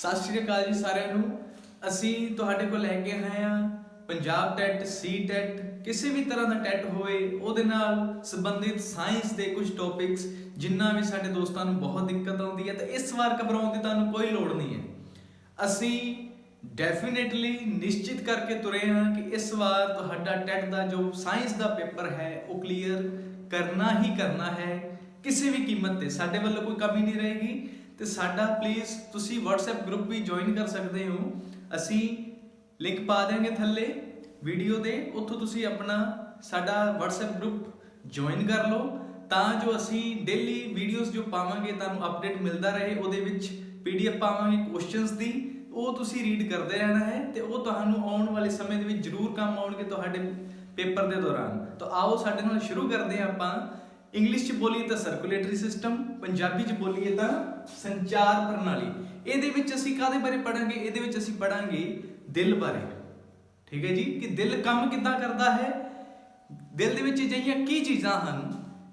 सत श्री अकाल जी सारिਆਂ ਨੂੰ। ਅਸੀਂ ਤੁਹਾਡੇ ਕੋਲ ਲੈ ਕੇ ਆਏ ਹਾਂ ਪੰਜਾਬ ਟੈਟ ਸੀ ਟੈਟ ਕਿਸੇ ਵੀ ਤਰ੍ਹਾਂ ਦਾ ਟੈਟ ਹੋਵੇ ਉਹਦੇ ਨਾਲ ਸੰਬੰਧਿਤ ਸਾਇੰਸ ਦੇ ਕੁਝ ਟੌਪਿਕਸ ਜਿੰਨਾ ਵੀ ਸਾਡੇ ਦੋਸਤਾਂ ਨੂੰ ਬਹੁਤ ਦਿੱਕਤ ਆਉਂਦੀ ਹੈ ਤੇ ਇਸ ਵਾਰ ਘਬਰਾਉਣ ਦੀ ਤੁਹਾਨੂੰ ਕੋਈ ਲੋੜ ਨਹੀਂ ਹੈ। ਅਸੀਂ ਡੈਫੀਨੇਟਲੀ ਨਿਸ਼ਚਿਤ ਕਰਕੇ ਤੁਰੇ ਹਾਂ ਕਿ ਇਸ ਵਾਰ ਤੁਹਾਡਾ ਟੈਟ ਦਾ ਜੋ ਸਾਇੰਸ ਦਾ ਪੇਪਰ ਹੈ ਉਹ ਕਲੀਅਰ ਕਰਨਾ ਹੀ ਕਰਨਾ ਹੈ। ਕਿਸੇ ਵੀ ਕੀਮਤ ਤੇ ਸਾਡੇ ਵੱਲੋਂ ਕੋਈ ਕਮੀ ਨਹੀਂ ਰਹੇਗੀ ਤੇ ਸਾਡਾ ਪਲੀਜ਼ ਤੁਸੀਂ WhatsApp ਗਰੁੱਪ ਵੀ ਜੁਆਇਨ ਕਰ ਸਕਦੇ ਹੋ। ਅਸੀਂ ਲਿੰਕ ਪਾ ਦੇਵਾਂਗੇ ਥੱਲੇ ਵੀਡੀਓ ਦੇ, ਉੱਥੋਂ ਤੁਸੀਂ ਆਪਣਾ ਸਾਡਾ WhatsApp ਗਰੁੱਪ ਜੁਆਇਨ ਕਰ ਲਓ ਤਾਂ ਜੋ ਅਸੀਂ ਡੇਲੀ ਵੀਡੀਓਜ਼ ਜੋ ਪਾਵਾਂਗੇ ਤੁਹਾਨੂੰ ਅਪਡੇਟ ਮਿਲਦਾ ਰਹੇ। ਉਹਦੇ ਵਿੱਚ PDF ਪਾਵਾਂਗੇ ਕੁਐਸਚਨਸ ਦੀ, ਉਹ ਤੁਸੀਂ ਰੀਡ ਕਰਦੇ ਰਹਿਣਾ ਹੈ ਤੇ ਉਹ ਤੁਹਾਨੂੰ ਆਉਣ ਵਾਲੇ ਸਮੇਂ ਦੇ ਵਿੱਚ ਜ਼ਰੂਰ ਕੰਮ ਆਉਣਗੇ ਤੁਹਾਡੇ ਪੇਪਰ ਦੇ ਦੌਰਾਨ। ਤਾਂ ਆਓ ਸਾਡੇ ਨਾਲ ਸ਼ੁਰੂ ਕਰਦੇ ਹਾਂ। ਆਪਾਂ ਇੰਗਲਿਸ਼ 'ਚ ਬੋਲੀਏ ਤਾਂ ਸਰਕੂਲੇਟਰੀ ਸਿਸਟਮ, ਪੰਜਾਬੀ 'ਚ ਬੋਲੀਏ ਤਾਂ ਸੰਚਾਰ ਪ੍ਰਣਾਲੀ। ਇਹਦੇ ਵਿੱਚ ਅਸੀਂ ਕਾਹਦੇ ਬਾਰੇ ਪੜਾਂਗੇ? ਇਹਦੇ ਵਿੱਚ ਅਸੀਂ ਪੜਾਂਗੇ ਦਿਲ ਬਾਰੇ। ਠੀਕ ਹੈ ਜੀ, ਕਿ ਦਿਲ ਕੰਮ ਕਿੱਦਾਂ ਕਰਦਾ ਹੈ, ਦਿਲ ਦੇ ਵਿੱਚ ਅਜਿਹੀਆਂ ਕੀ ਚੀਜ਼ਾਂ ਹਨ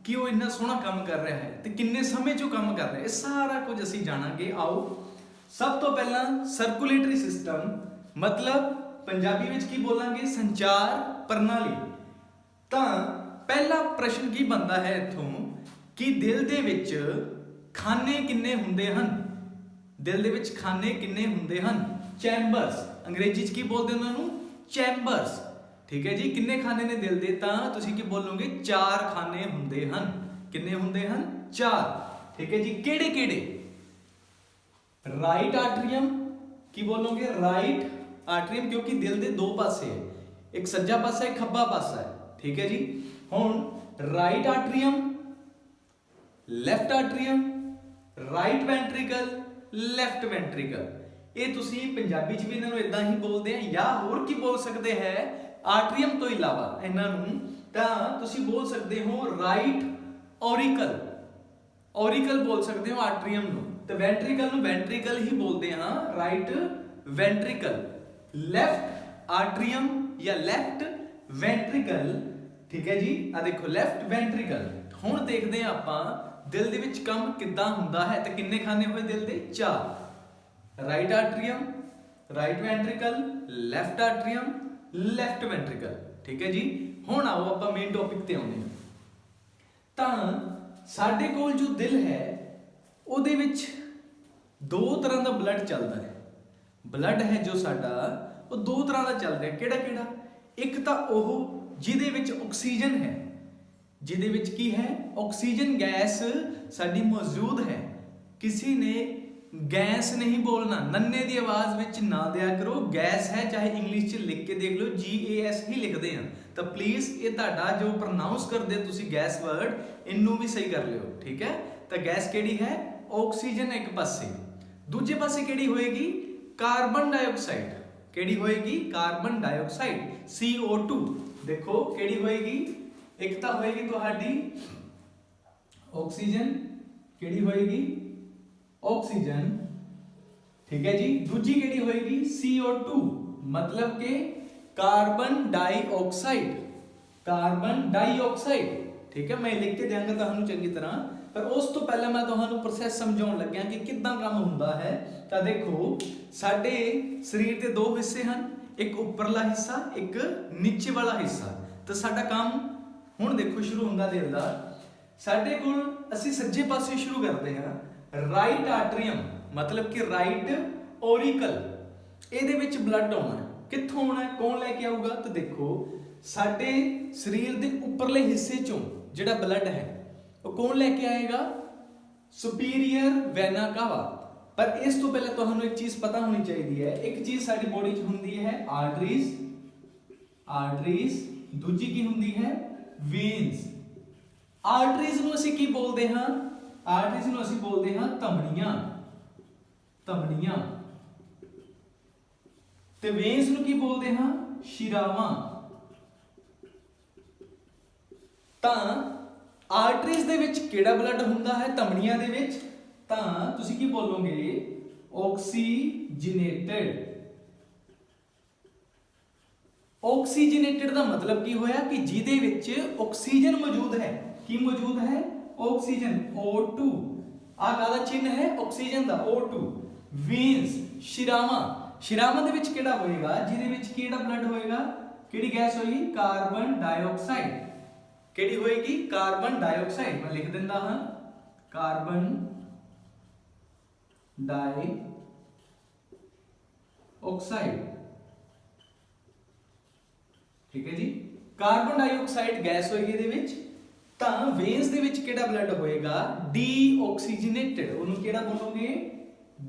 ਕਿ ਉਹ ਇੰਨਾ ਸੋਹਣਾ ਕੰਮ ਕਰ ਰਿਹਾ ਹੈ ਤੇ ਕਿੰਨੇ ਸਮੇਂ 'ਚੋਂ ਕੰਮ ਕਰ ਰਿਹਾ ਹੈ, ਇਹ ਸਾਰਾ ਕੁਝ ਅਸੀਂ ਜਾਣਾਂਗੇ। ਆਓ ਸਭ ਤੋਂ ਪਹਿਲਾਂ ਸਰਕੂਲੇਟਰੀ ਸਿਸਟਮ ਮਤਲਬ ਪੰਜਾਬੀ ਵਿੱਚ ਕੀ ਬੋਲਾਂਗੇ? ਸੰਚਾਰ ਪ੍ਰਣਾਲੀ। ਤਾਂ ਪਹਿਲਾ ਪ੍ਰਸ਼ਨ ਕੀ ਬਣਦਾ ਹੈ ਇੱਥੋਂ ਕਿ ਦਿਲ ਦੇ ਵਿੱਚ ਖਾਨੇ ਕਿੰਨੇ ਹੁੰਦੇ ਹਨ? ਦਿਲ ਦੇ ਵਿੱਚ ਖਾਨੇ ਕਿੰਨੇ ਹੁੰਦੇ ਹਨ? ਚੈਂਬਰਸ। ਅੰਗਰੇਜ਼ੀ 'ਚ ਕੀ ਬੋਲਦੇ ਉਹਨਾਂ ਨੂੰ? ਚੈਂਬਰਸ। ਠੀਕ ਹੈ ਜੀ, ਕਿੰਨੇ ਖਾਨੇ ਨੇ ਦਿਲ ਦੇ? ਤਾਂ ਤੁਸੀਂ ਕੀ ਬੋਲੋਗੇ? 4 ਖਾਨੇ ਹੁੰਦੇ ਹਨ। ਕਿੰਨੇ ਹੁੰਦੇ ਹਨ? 4। ਠੀਕ ਹੈ ਜੀ, ਕਿਹੜੇ ਕਿਹੜੇ? ਰਾਈਟ ਆਟਰੀਅਮ। ਕੀ ਬੋਲੋਗੇ? ਰਾਈਟ ਆਟਰੀਅਮ, ਕਿਉਂਕਿ ਦਿਲ ਦੇ ਦੋ ਪਾਸੇ ਹੈ, ਇੱਕ ਸੱਜਾ ਪਾਸਾ ਹੈ, ਖੱਬਾ ਪਾਸਾ ਹੈ। ਠੀਕ ਹੈ ਜੀ, ਹੁਣ right ਆਟਰੀਅਮ, left ਆਟਰੀਅਮ, right ventricle, left ਵੈਂਟਰੀਕਲ। ਇਹ ਤੁਸੀਂ ਪੰਜਾਬੀ 'ਚ ਵੀ ਇਹਨਾਂ ਨੂੰ ਇਦਾਂ ਹੀ ਬੋਲਦੇ ਆ ਜਾਂ ਹੋਰ ਕੀ ਬੋਲ ਸਕਦੇ ਹੈ ਆਟਰੀਅਮ ਤੋਂ ਇਲਾਵਾ ਇਹਨਾਂ ਨੂੰ? ਤਾਂ ਤੁਸੀਂ ਬੋਲ ਸਕਦੇ ਹੋ ਰਾਈਟ ਔਰੀਕਲ। ਔਰੀਕਲ ਬੋਲ ਸਕਦੇ ਹੋ ਆਟਰੀਅਮ ਨੂੰ, ਤੇ ਵੈਂਟਰੀਕਲ ਨੂੰ ਵੈਂਟਰੀਕਲ ਹੀ ਬੋਲਦੇ ਹਾਂ, ਰਾਈਟ ਵੈਂਟਰੀਕਲ। ਲੈਫਟ ਆਟਰੀਅਮ ਜਾਂ ਲੈਫਟ ਵੈਂਟਰੀਕਲ। ਠੀਕ ਹੈ ਜੀ, ਆ ਦੇਖੋ ਲੈਫਟ ਵੈਂਟਰੀਕਲ। ਹੁਣ ਦੇਖਦੇ ਹਾਂ ਆਪਾਂ ਦਿਲ ਦੇ ਵਿੱਚ ਕੰਮ ਕਿੱਦਾਂ ਹੁੰਦਾ ਹੈ ਤੇ ਕਿੰਨੇ ਖਾਨੇ ਹੋਏ ਦਿਲ ਦੇ? 4। Right atrium, right ventricle, left atrium, left ventricle. ਠੀਕ ਹੈ ਜੀ, ਹੁਣ ਆਓ ਆਪਾਂ ਮੇਨ ਟੌਪਿਕ ਤੇ ਆਉਂਦੇ ਹਾਂ। ਤਾਂ ਸਾਡੇ ਕੋਲ ਜੋ ਦਿਲ ਹੈ ਉਹਦੇ ਵਿੱਚ ਦੋ ਤਰ੍ਹਾਂ ਦਾ ਬਲੱਡ ਚੱਲਦਾ ਹੈ। ਬਲੱਡ ਹੈ ਜੋ ਸਾਡਾ ਉਹ ਦੋ ਤਰ੍ਹਾਂ ਦਾ ਚੱਲ ਰਿਹਾ। ਕਿਹੜਾ ਕਿਹੜਾ? ਇੱਕ ਤਾਂ ਉਹ ਜਿਹਦੇ ਵਿੱਚ ਆਕਸੀਜਨ ਹੈ, ਜਿਹਦੇ ਵਿੱਚ ਕੀ ਹੈ? ਆਕਸੀਜਨ ਗੈਸ ਸਾਡੀ ਮੌਜੂਦ ਹੈ। ਕਿਸੇ ਨੇ ਗੈਸ ਨਹੀਂ ਬੋਲਣਾ, ਨੰਨੇ ਦੀ ਆਵਾਜ਼ ਵਿੱਚ ਨਾ ਦਿਆ ਕਰੋ। ਗੈਸ ਹੈ, ਚਾਹੇ ਇੰਗਲਿਸ਼ 'ਚ ਲਿਖ ਕੇ ਦੇਖ ਲਓ, GAS ਹੀ ਲਿਖਦੇ ਆ। ਤਾਂ ਪਲੀਜ਼ ਇਹ ਤੁਹਾਡਾ ਜੋ ਪ੍ਰੋਨਾਉਂਸ ਕਰਦੇ ਤੁਸੀਂ ਗੈਸ ਵਰਡ, ਇਹਨੂੰ ਵੀ ਸਹੀ ਕਰ ਲਿਓ। ਠੀਕ ਹੈ, ਤਾਂ ਗੈਸ ਕਿਹੜੀ ਹੈ? ਆਕਸੀਜਨ ਇੱਕ ਪਾਸੇ। ਦੂਜੇ ਪਾਸੇ ਕਿਹੜੀ ਹੋਏਗੀ? Carbon dioxide. ਕਿਹੜੀ ਹੋਏਗੀ? Carbon dioxide, CO2। ਦੇਖੋ ਕਿਹੜੀ ਹੋਏਗੀ? ਇੱਕ ਤਾਂ ਹੋਏਗੀ ਤੁਹਾਡੀ ਆਕਸੀਜਨ। ਕਿਹੜੀ ਹੋਏਗੀ? ਆਕਸੀਜਨ। ਠੀਕ ਹੈ ਜੀ, ਦੂਜੀ ਕਿਹੜੀ ਹੋਏਗੀ? CO2 ਮਤਲਬ ਕਿ ਕਾਰਬਨ ਡਾਈਆਕਸਾਈਡ। Carbon dioxide. ਠੀਕ ਹੈ, ਮੈਂ ਲਿਖ ਕੇ ਦਿਆਂਗਾ ਤੁਹਾਨੂੰ ਚੰਗੀ ਤਰ੍ਹਾਂ, ਪਰ ਉਸ ਤੋਂ ਪਹਿਲਾਂ ਮੈਂ ਤੁਹਾਨੂੰ ਪ੍ਰੋਸੈਸ ਸਮਝਾਉਣ ਲੱਗਿਆ ਕਿ ਕਿੱਦਾਂ ਕੰਮ ਹੁੰਦਾ ਹੈ। ਤਾਂ ਦੇਖੋ ਸਾਡੇ ਸਰੀਰ ਦੇ ਦੋ ਹਿੱਸੇ ਹਨ, ਇੱਕ ਉੱਪਰਲਾ ਹਿੱਸਾ, ਇੱਕ ਨੀਚੇ ਵਾਲਾ ਹਿੱਸਾ। ਤਾਂ ਸਾਡਾ ਕੰਮ ਹੁਣ ਦੇਖੋ ਸ਼ੁਰੂ ਹੁੰਦਾ ਦਿਲ ਦਾ। ਸਾਡੇ ਕੋਲ ਅਸੀਂ ਸੱਜੇ ਪਾਸੇ ਸ਼ੁਰੂ ਕਰਦੇ ਹਾਂ। ਰਾਈਟ ਆਟਰੀਅਮ ਮਤਲਬ ਕਿ ਰਾਈਟ ਔਰੀਕਲ, ਇਹਦੇ ਵਿੱਚ ਬਲੱਡ ਆਉਣਾ। ਕਿੱਥੋਂ ਆਉਣਾ? ਕੌਣ ਲੈ ਕੇ ਆਊਗਾ? ਤਾਂ ਦੇਖੋ ਸਾਡੇ ਸਰੀਰ ਦੇ ਉੱਪਰਲੇ ਹਿੱਸੇ ਚੋਂ ਜਿਹੜਾ ਬਲੱਡ ਹੈ ਉਹ ਕੌਣ ਲੈ ਕੇ ਆਏਗਾ? ਸੁਪੀਰੀਅਰ ਵੈਨਾ ਕਾਵਾ। ਪਰ ਇਸ ਤੋਂ ਪਹਿਲਾਂ ਤੁਹਾਨੂੰ ਇੱਕ ਚੀਜ਼ ਪਤਾ ਹੋਣੀ ਚਾਹੀਦੀ ਹੈ। ਇੱਕ ਚੀਜ਼ ਸਾਡੀ ਬੋਡੀ 'ਚ ਹੁੰਦੀ ਹੈ ਆਰਟਰੀਜ਼, ਆਰਟਰੀਜ਼। ਦੂਜੀ ਕੀ ਹੁੰਦੀ ਹੈ? ਵੇਨਸ। ਆਰਟਰੀਜ਼ ਨੂੰ ਅਸੀਂ ਕੀ ਬੋਲਦੇ ਹਾਂ? ਆਰਟਰੀਜ਼ ਨੂੰ ਅਸੀਂ ਬੋਲਦੇ ਹਾਂ ਧਮਨੀਆਂ, ਧਮਨੀਆਂ। ਤੇ ਵੇਨਸ ਨੂੰ ਕੀ ਬੋਲਦੇ ਹਾਂ? ਸ਼ਿਰਾਵਾਂ। ਤਾਂ ਆਰਟਰੀਜ਼ ਦੇ ਵਿੱਚ ਕਿਹੜਾ ਬਲੱਡ ਹੁੰਦਾ ਹੈ? ਧਮਨੀਆਂ ਦੇ ਵਿੱਚ। ਤਾਂ ਤੁਸੀਂ ਕੀ ਬੋਲੋਗੇ? ਆਕਸੀਜਨੇਟਡ। ਆਕਸੀਜਨੇਟਡ ਦਾ ਮਤਲਬ ਕੀ ਹੋਇਆ? ਕਿ ਜਿਹਦੇ ਵਿੱਚ ਆਕਸੀਜਨ ਮੌਜੂਦ ਹੈ। ਕੀ ਮੌਜੂਦ ਹੈ? Oxygen, O2। ਆ ਕਾਹਦਾ ਚਿੰਨ੍ਹ ਹੈ? ਆਕਸੀਜਨ ਦਾ, O2। ਵੇਨਸ ਸ਼ਿਰਾਵਾਂ। ਸ਼ਿਰਾਵਾਂ ਦੇ ਵਿੱਚ ਕਿਹੜਾ ਹੋਏਗਾ, ਜਿਹਦੇ ਵਿੱਚ ਕਿਹੜਾ ਬਲੱਡ ਹੋਏਗਾ, ਕਿਹੜੀ ਗੈਸ ਹੋਏਗੀ, ਕਾਰਬਨ ਡਾਈਆਕਸਾਈਡ। ਕਿਹੜੀ ਹੋਏਗੀ, ਕਾਰਬਨ ਡਾਈਆਕਸਾਈਡ। ਮੈਂ ਲਿਖ ਦਿੰਦਾ ਹਾਂ ਕਾਰਬਨ ਡਾਈਆਕਸਾਈਡ। ਠੀਕ ਹੈ ਜੀ, ਕਾਰਬਨ ਡਾਈਆਕਸਾਈਡ ਗੈਸ ਹੋਏਗੀ ਇਹਦੇ ਵਿੱਚ। ਤਾਂ ਵੇਨਸ ਦੇ ਵਿੱਚ ਕਿਹੜਾ ਬਲੱਡ ਹੋਏਗਾ, ਡੀਆਕਸੀਜਨੇਟਡ। ਉਹਨੂੰ ਕਿਹੜਾ ਬੋਲੋਗੇ,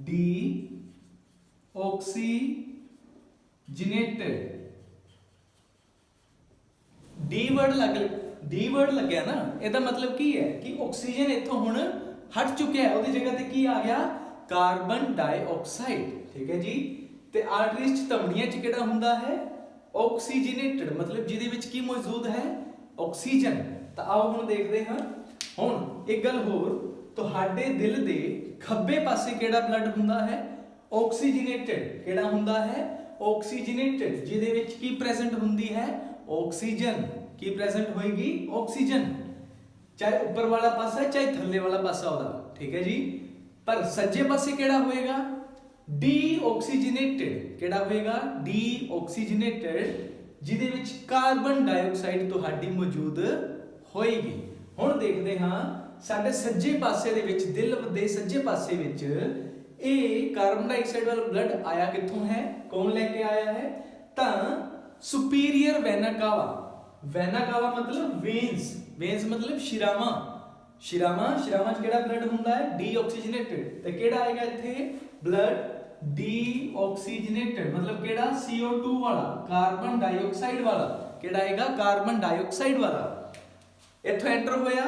ਡੀਆਕਸੀਜਨੇਟਡ। ਡੀ ਵਰਡ ਲੱਗਿਆ ਨਾ, ਇਹਦਾ ਮਤਲਬ ਕੀ ਹੈ ਕਿ ਆਕਸੀਜਨ ਇੱਥੋਂ ਹੁਣ ਹਟ ਚੁੱਕਿਆ ਹੈ, ਉਹਦੀ ਜਗ੍ਹਾ ਤੇ ਕੀ ਆ ਗਿਆ, ਕਾਰਬਨ ਡਾਈਆਕਸਾਈਡ। ਠੀਕ ਹੈ ਜੀ। ਤੇ ਆਰਟਰੀਜ਼ ਚ ਧਮਨੀਆਂ ਚ ਕਿਹੜਾ ਹੁੰਦਾ ਹੈ, ਆਕਸੀਜਨੇਟਡ, ਮਤਲਬ ਜਿਹਦੇ ਵਿੱਚ ਕੀ ਮੌਜੂਦ ਹੈ, ਆਕਸੀਜਨ। ਤਾਂ ਆਓ ਹੁਣ ਦੇਖਦੇ ਹਾਂ। ਹੁਣ ਇੱਕ ਗੱਲ ਹੋਰ, ਤੁਹਾਡੇ ਦਿਲ ਦੇ ਖੱਬੇ ਪਾਸੇ ਕਿਹੜਾ ਬਲੱਡ ਹੁੰਦਾ ਹੈ, ਆਕਸੀਜਨੇਟਡ। ਕਿਹੜਾ ਹੁੰਦਾ ਹੈ, ਆਕਸੀਜਨੇਟਡ, ਜਿਹਦੇ ਵਿੱਚ ਕੀ ਪ੍ਰੈਜ਼ੈਂਟ ਹੁੰਦੀ ਹੈ, ਆਕਸੀਜਨ। ਕੀ ਪ੍ਰੈਜ਼ੈਂਟ ਹੋਏਗੀ, ਆਕਸੀਜਨ, ਚਾਹੇ ਉੱਪਰ ਵਾਲਾ ਪਾਸਾ ਹੈ ਚਾਹੇ ਥੱਲੇ ਵਾਲਾ ਪਾਸਾ ਉਹਦਾ। ਠੀਕ ਹੈ ਜੀ। ਪਰ ਸੱਜੇ ਪਾਸੇ ਕਿਹੜਾ ਹੋਏਗਾ, ਡੀਆਕਸੀਜਨੇਟਡ। ਕਿਹੜਾ ਹੋਏਗਾ, ਡੀਆਕਸੀਜਨੇਟਡ, ਜਿਹਦੇ ਵਿੱਚ ਕਾਰਬਨ ਡਾਈਆਕਸਾਈਡ ਤੁਹਾਡੀ ਮੌਜੂਦ ਹੋਏਗੀ। ਹੁਣ ਦੇਖਦੇ ਹਾਂ ਸਾਡੇ ਸੱਜੇ ਪਾਸੇ ਦੇ ਵਿੱਚ, ਦਿਲ ਦੇ ਸੱਜੇ ਪਾਸੇ ਵਿੱਚ ਇਹ ਕਾਰਬਨ ਡਾਈਆਕਸਾਈਡ ਵਾਲਾ ਬਲੱਡ ਆਇਆ ਕਿੱਥੋਂ ਹੈ, ਕੌਣ ਲੈ ਕੇ ਆਇਆ ਹੈ, ਤਾਂ ਸੁਪੀਰੀਅਰ ਵੈਨਾ ਕਾਵਾ। ਵੈਨਾ ਕਾਵਾ ਮਤਲਬ ਵੇਨਸ, ਵੇਨਸ ਮਤਲਬ ਸ਼ਿਰਾਵਾਂ। ਸ਼ਿਰਾਵਾਂ ਚ ਕਿਹੜਾ ਬਲੱਡ ਹੁੰਦਾ ਹੈ, ਡੀਆਕਸੀਜਨੇਟਡ। ਤੇ ਕਿਹੜਾ ਆਏਗਾ ਇੱਥੇ ਬਲੱਡ ਡੀਆਕਸੀਜਨੇਟਡ, ਮਤਲਬ ਕਿਹੜਾ, CO2 ਵਾਲਾ, ਕਾਰਬਨ ਡਾਈਆਕਸਾਈਡ ਵਾਲਾ। ਕਿਹੜਾ ਆਏਗਾ, ਕਾਰਬਨ ਡਾਈਆਕਸਾਈਡ ਵਾਲਾ। ਇੱਥੋਂ ਐਂਟਰ ਹੋਇਆ,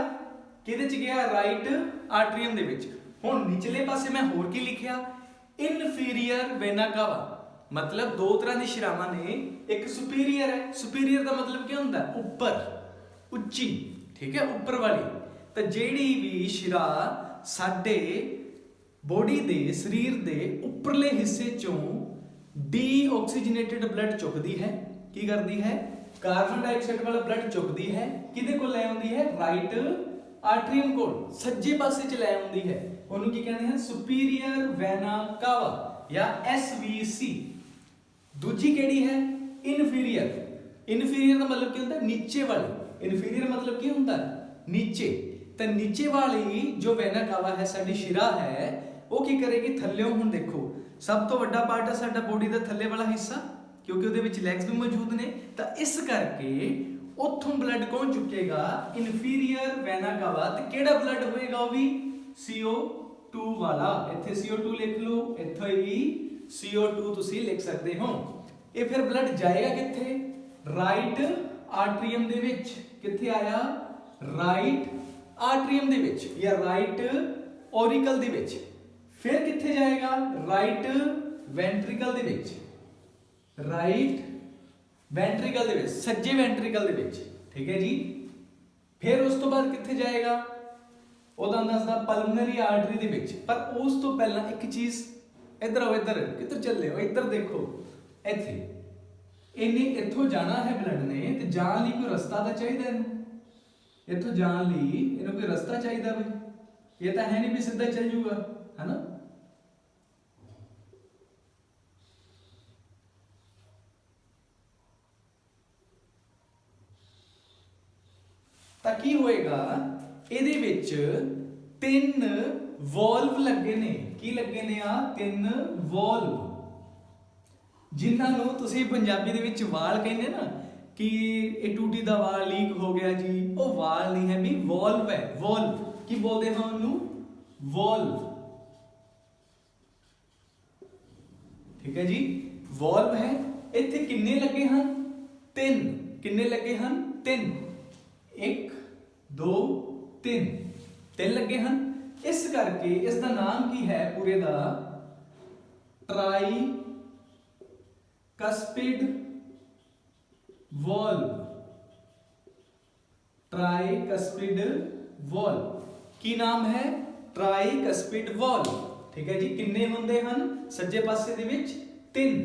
ਕਿਹਦੇ ਚ ਗਿਆ, ਰਾਈਟ ਆਰਟਰੀਅਮ ਦੇ ਵਿੱਚ। ਹੁਣ ਨਿਚਲੇ ਪਾਸੇ ਮੈਂ ਹੋਰ ਕੀ ਲਿਖਿਆ, ਇਨਫੀਰੀਅਰ ਵੈਨਾ ਕਾਵਾ। ਮਤਲਬ ਦੋ ਤਰ੍ਹਾਂ ਦੀ ਸ਼ਿਰਾਵਾਂ ਨੇ, ਇੱਕ ਸੁਪੀਰੀਅਰ ਹੈ। ਸੁਪੀਰੀਅਰ ਦਾ ਮਤਲਬ ਕੀ ਹੁੰਦਾ, ਉੱਪਰ, ਉੱਚੀ। ਠੀਕ ਹੈ, ਉੱਪਰ ਵਾਲੀ। ਤਾਂ ਜਿਹੜੀ ਵੀ ਸ਼ਿਰਾ ਸਾਡੇ ਬੋਡੀ ਦੇ, ਸਰੀਰ ਦੇ ਉੱਪਰਲੇ ਹਿੱਸੇ ਚੋਂ ਡੀਆਕਸੀਜਨੇਟਡ ਬਲੱਡ ਚੁੱਕਦੀ ਹੈ, ਕੀ ਕਰਦੀ ਹੈ, ਕਾਰਬਨ ਡਾਈਆਕਸਾਈਡ ਵਾਲਾ ਬਲੱਡ ਚੁੱਕਦੀ ਹੈ, ਕਿਹਦੇ ਕੋਲ ਲੈ ਆਉਂਦੀ ਹੈ, ਰਾਈਟ ਆਰਟਰੀਅਮ ਕੋਲ, ਸੱਜੇ ਪਾਸੇ ਚ ਲੈ ਆਉਂਦੀ ਹੈ। ਉਹਨੂੰ ਕੀ ਕਹਿੰਦੇ ਹਨ, ਸੁਪੀਰੀਅਰ ਵੈਨਾ ਕਾਵਾ ਜਾਂ SVC। ਦੂਜੀ ਕਿਹੜੀ ਹੈ, ਇਨਫੀਰੀਅਰ। ਇਨਫੀਰੀਅਰ ਦਾ ਮਤਲਬ ਕੀ ਹੁੰਦਾ, ਨੀਚੇ ਵਾਲੀ। ਇਨਫੀਰੀਅਰ ਮਤਲਬ ਕੀ ਹੁੰਦਾ, ਨੀਚੇ। ਤਾਂ ਨੀਚੇ ਵਾਲੀ ਜੋ ਵੈਨਾ ਕਾਵਾ ਹੈ, ਸਾਡੀ ਸ਼ਿਰਾ ਹੈ, ਉਹ ਕੀ ਕਰੇਗੀ, ਥੱਲਿਓਂ। ਹੁਣ ਦੇਖੋ ਸਭ ਤੋਂ ਵੱਡਾ ਪਾਰਟ ਹੈ ਸਾਡਾ ਬੋਡੀ ਦਾ ਥੱਲੇ ਵਾਲਾ ਹਿੱਸਾ, ਕਿਉਂਕਿ ਉਹਦੇ ਵਿੱਚ ਲੈਗਸ ਵੀ ਮੌਜੂਦ ਨੇ। ਤਾਂ ਇਸ ਕਰਕੇ ਉੱਥੋਂ ਬਲੱਡ ਕੌਣ ਚੁੱਕੇਗਾ, ਇਨਫੀਰੀਅਰ ਵੈਨਾ ਕਾਵਾ। ਤੇ ਕਿਹੜਾ ਬਲੱਡ ਹੋਏਗਾ, ਉਹ ਵੀ CO2 ਵਾਲਾ। ਇੱਥੇ CO2 ਲਿਖ ਲਓ, ਇੱਥੇ ਵੀ CO2 ਤੁਸੀਂ ਲਿਖ ਸਕਦੇ ਹੋ। ਇਹ ਫਿਰ ਬਲੱਡ ਜਾਏਗਾ ਕਿੱਥੇ, ਰਾਈਟ ਆਰਟਰੀਅਮ ਦੇ ਵਿੱਚ। ਕਿੱਥੇ ਆਇਆ, ਰਾਈਟ ਆਰਟਰੀਅਮ ਦੇ ਵਿੱਚ ਜਾਂ ਰਾਈਟ ਔਰੀਕਲ ਦੇ ਵਿੱਚ। ਫਿਰ ਕਿੱਥੇ ਜਾਏਗਾ, ਰਾਈਟ ਵੈਂਟ੍ਰੀਕਲ ਦੇ ਵਿੱਚ। ਰਾਈਟ ਵੈਂਟ੍ਰੀਕਲ ਦੇ ਵਿੱਚ, ਸੱਜੇ ਵੈਂਟ੍ਰੀਕਲ ਦੇ ਵਿੱਚ। ਠੀਕ ਹੈ ਜੀ। ਫਿਰ ਉਸ ਤੋਂ ਬਾਅਦ ਕਿੱਥੇ ਜਾਏਗਾ, ਉਹਦਾ ਦੱਸਦਾ ਪਲਮਨਰੀ ਆਰਟਰੀ ਦੇ ਵਿੱਚ। ਪਰ ਉਸ ਤੋਂ ਪਹਿਲਾਂ ਇੱਕ ਚੀਜ਼, ਇੱਧਰ ਆਓ, ਇੱਧਰ ਕਿੱਧਰ ਚੱਲੇ ਹੋ, ਇੱਧਰ ਦੇਖੋ। ਇੱਥੇ ਇਹਨੇ ਇੱਥੋਂ ਜਾਣਾ ਹੈ ਬਲੱਡ ਨੇ, ਤੇ ਜਾਣ ਲਈ ਕੋਈ ਰਸਤਾ ਤਾਂ ਚਾਹੀਦਾ ਇਹਨੂੰ। ਇੱਥੋਂ ਜਾਣ ਲਈ ਇਹਨੂੰ ਕੋਈ ਰਸਤਾ ਚਾਹੀਦਾ ਬਈ। ਇਹ ਤਾਂ ਹੈ ਨਹੀਂ ਵੀ ਸਿੱਧਾ ਚੱਲ ਜੂਗਾ, ਹੈਨਾ। ਤਾਂ ਕੀ ਹੋਏਗਾ, ਇਹਦੇ ਵਿੱਚ 3 ਵਾਲਵ ਲੱਗੇ ਨੇ। ਕੀ ਲੱਗੇ ਨੇ ਆ, 3 ਵਾਲਵ, ਜਿਨ੍ਹਾਂ ਨੂੰ ਤੁਸੀਂ ਪੰਜਾਬੀ ਦੇ ਵਿੱਚ ਵਾਲ ਕਹਿੰਦੇ ਨਾ, ਕਿ ਇਹ ਟੂਟੀ ਦਾ ਵਾਲ ਲੀਕ ਹੋ ਗਿਆ ਜੀ, ਉਹ ਵਾਲ ਨਹੀਂ ਹੈ ਵੀ, ਵਾਲਵ ਹੈ। ਵਾਲਵ ਕੀ ਬੋਲਦੇ ਹਾਂ ਉਹਨੂੰ, ਵਾਲਵ। ਠੀਕ ਹੈ ਜੀ, ਵਾਲਵ ਹੈ। ਇੱਥੇ ਕਿੰਨੇ ਲੱਗੇ ਹਨ, 3। ਕਿੰਨੇ ਲੱਗੇ ਹਨ, 3। 1 2 3, 3 ਲੱਗੇ ਹਨ। ਇਸ ਕਰਕੇ ਇਸ ਦਾ ਨਾਮ ਕੀ ਹੈ ਪੂਰੇ ਦਾ, tricuspid valve. Tricuspid valve की नाम है, ट्राई कस्पिड वाल्व। ठीक है जी। किन्ने हुंदे हन सज्जे पासे दे विच 3,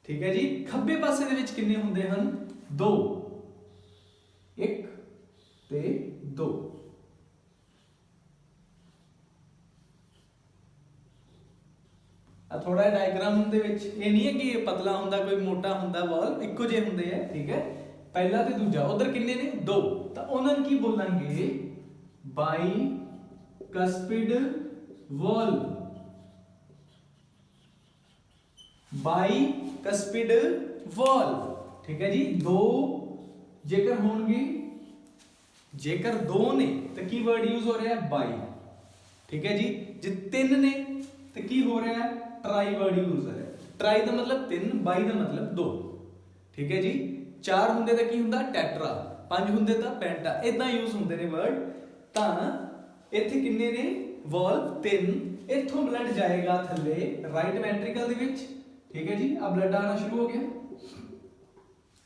ठीक है जी। खब्बे पासे दे विच किन्ने हुंदे हन 2, 1 ते 2। ਆ ਥੋੜਾ ਜਿਹਾ ਡਾਇਗਰਾਮ ਦੇ ਵਿੱਚ ਇਹ ਨਹੀਂ ਹੈ ਕਿ ਇਹ ਪਤਲਾ ਹੁੰਦਾ ਕੋਈ ਮੋਟਾ ਹੁੰਦਾ ਵਾਲ ਇੱਕੋ ਜਿਹੇ ਹੁੰਦੇ ਆ ਠੀਕ ਹੈ ਪਹਿਲਾ ਤੇ ਦੂਜਾ ਉਧਰ ਕਿੰਨੇ ਨੇ ਦੋ ਤਾਂ ਉਹਨਾਂ ਨੂੰ ਕੀ ਬੋਲਾਂਗੇ ਬਾਈ ਕਸਪਿਡ ਵਾਲ ਬਾਈ ਕਸਪਿਡ ਵਾਲ ਠੀਕ ਹੈ ਜੀ ਦੋ ਜੇਕਰ ਹੋਣਗੇ ਜੇਕਰ ਦੋ ਨੇ ਤਾਂ ਕੀ ਵਰਡ ਯੂਜ਼ ਹੋ ਰਿਹਾ ਬਾਈ ਠੀਕ ਹੈ ਜੀ ਜੇ ਤਿੰਨ ਨੇ ਤਾਂ ਕੀ ਹੋ ਰਿਹਾ ਟਰਾਈ ਵਰਡ ਯੂਜ਼ ਹੋ ਰਿਹਾ ਟਰਾਈ ਦਾ ਮਤਲਬ ਤਿੰਨ ਬਾਈ ਦਾ ਮਤਲਬ ਦੋ ਠੀਕ ਹੈ ਜੀ ਚਾਰ ਹੁੰਦੇ ਤਾਂ ਕੀ ਹੁੰਦਾ ਟੈਟਰਾ ਪੰਜ ਹੁੰਦੇ ਤਾਂ ਪੈਂਟਾ ਇਦਾਂ ਯੂਜ਼ ਹੁੰਦੇ ਨੇ ਵਰਡ ਤਾਂ ਇੱਥੇ ਕਿੰਨੇ ਨੇ ਵਾਲਵ ਤਿੰਨ ਇੱਥੋਂ ਬਲੱਡ ਜਾਏਗਾ ਥੱਲੇ ਰਾਈਟ ਵੈਂਟ੍ਰੀਕਲ ਦੇ ਵਿੱਚ ਠੀਕ ਹੈ ਜੀ ਆ ਬਲੱਡ ਆਣਾ ਸ਼ੁਰੂ ਹੋ ਗਿਆ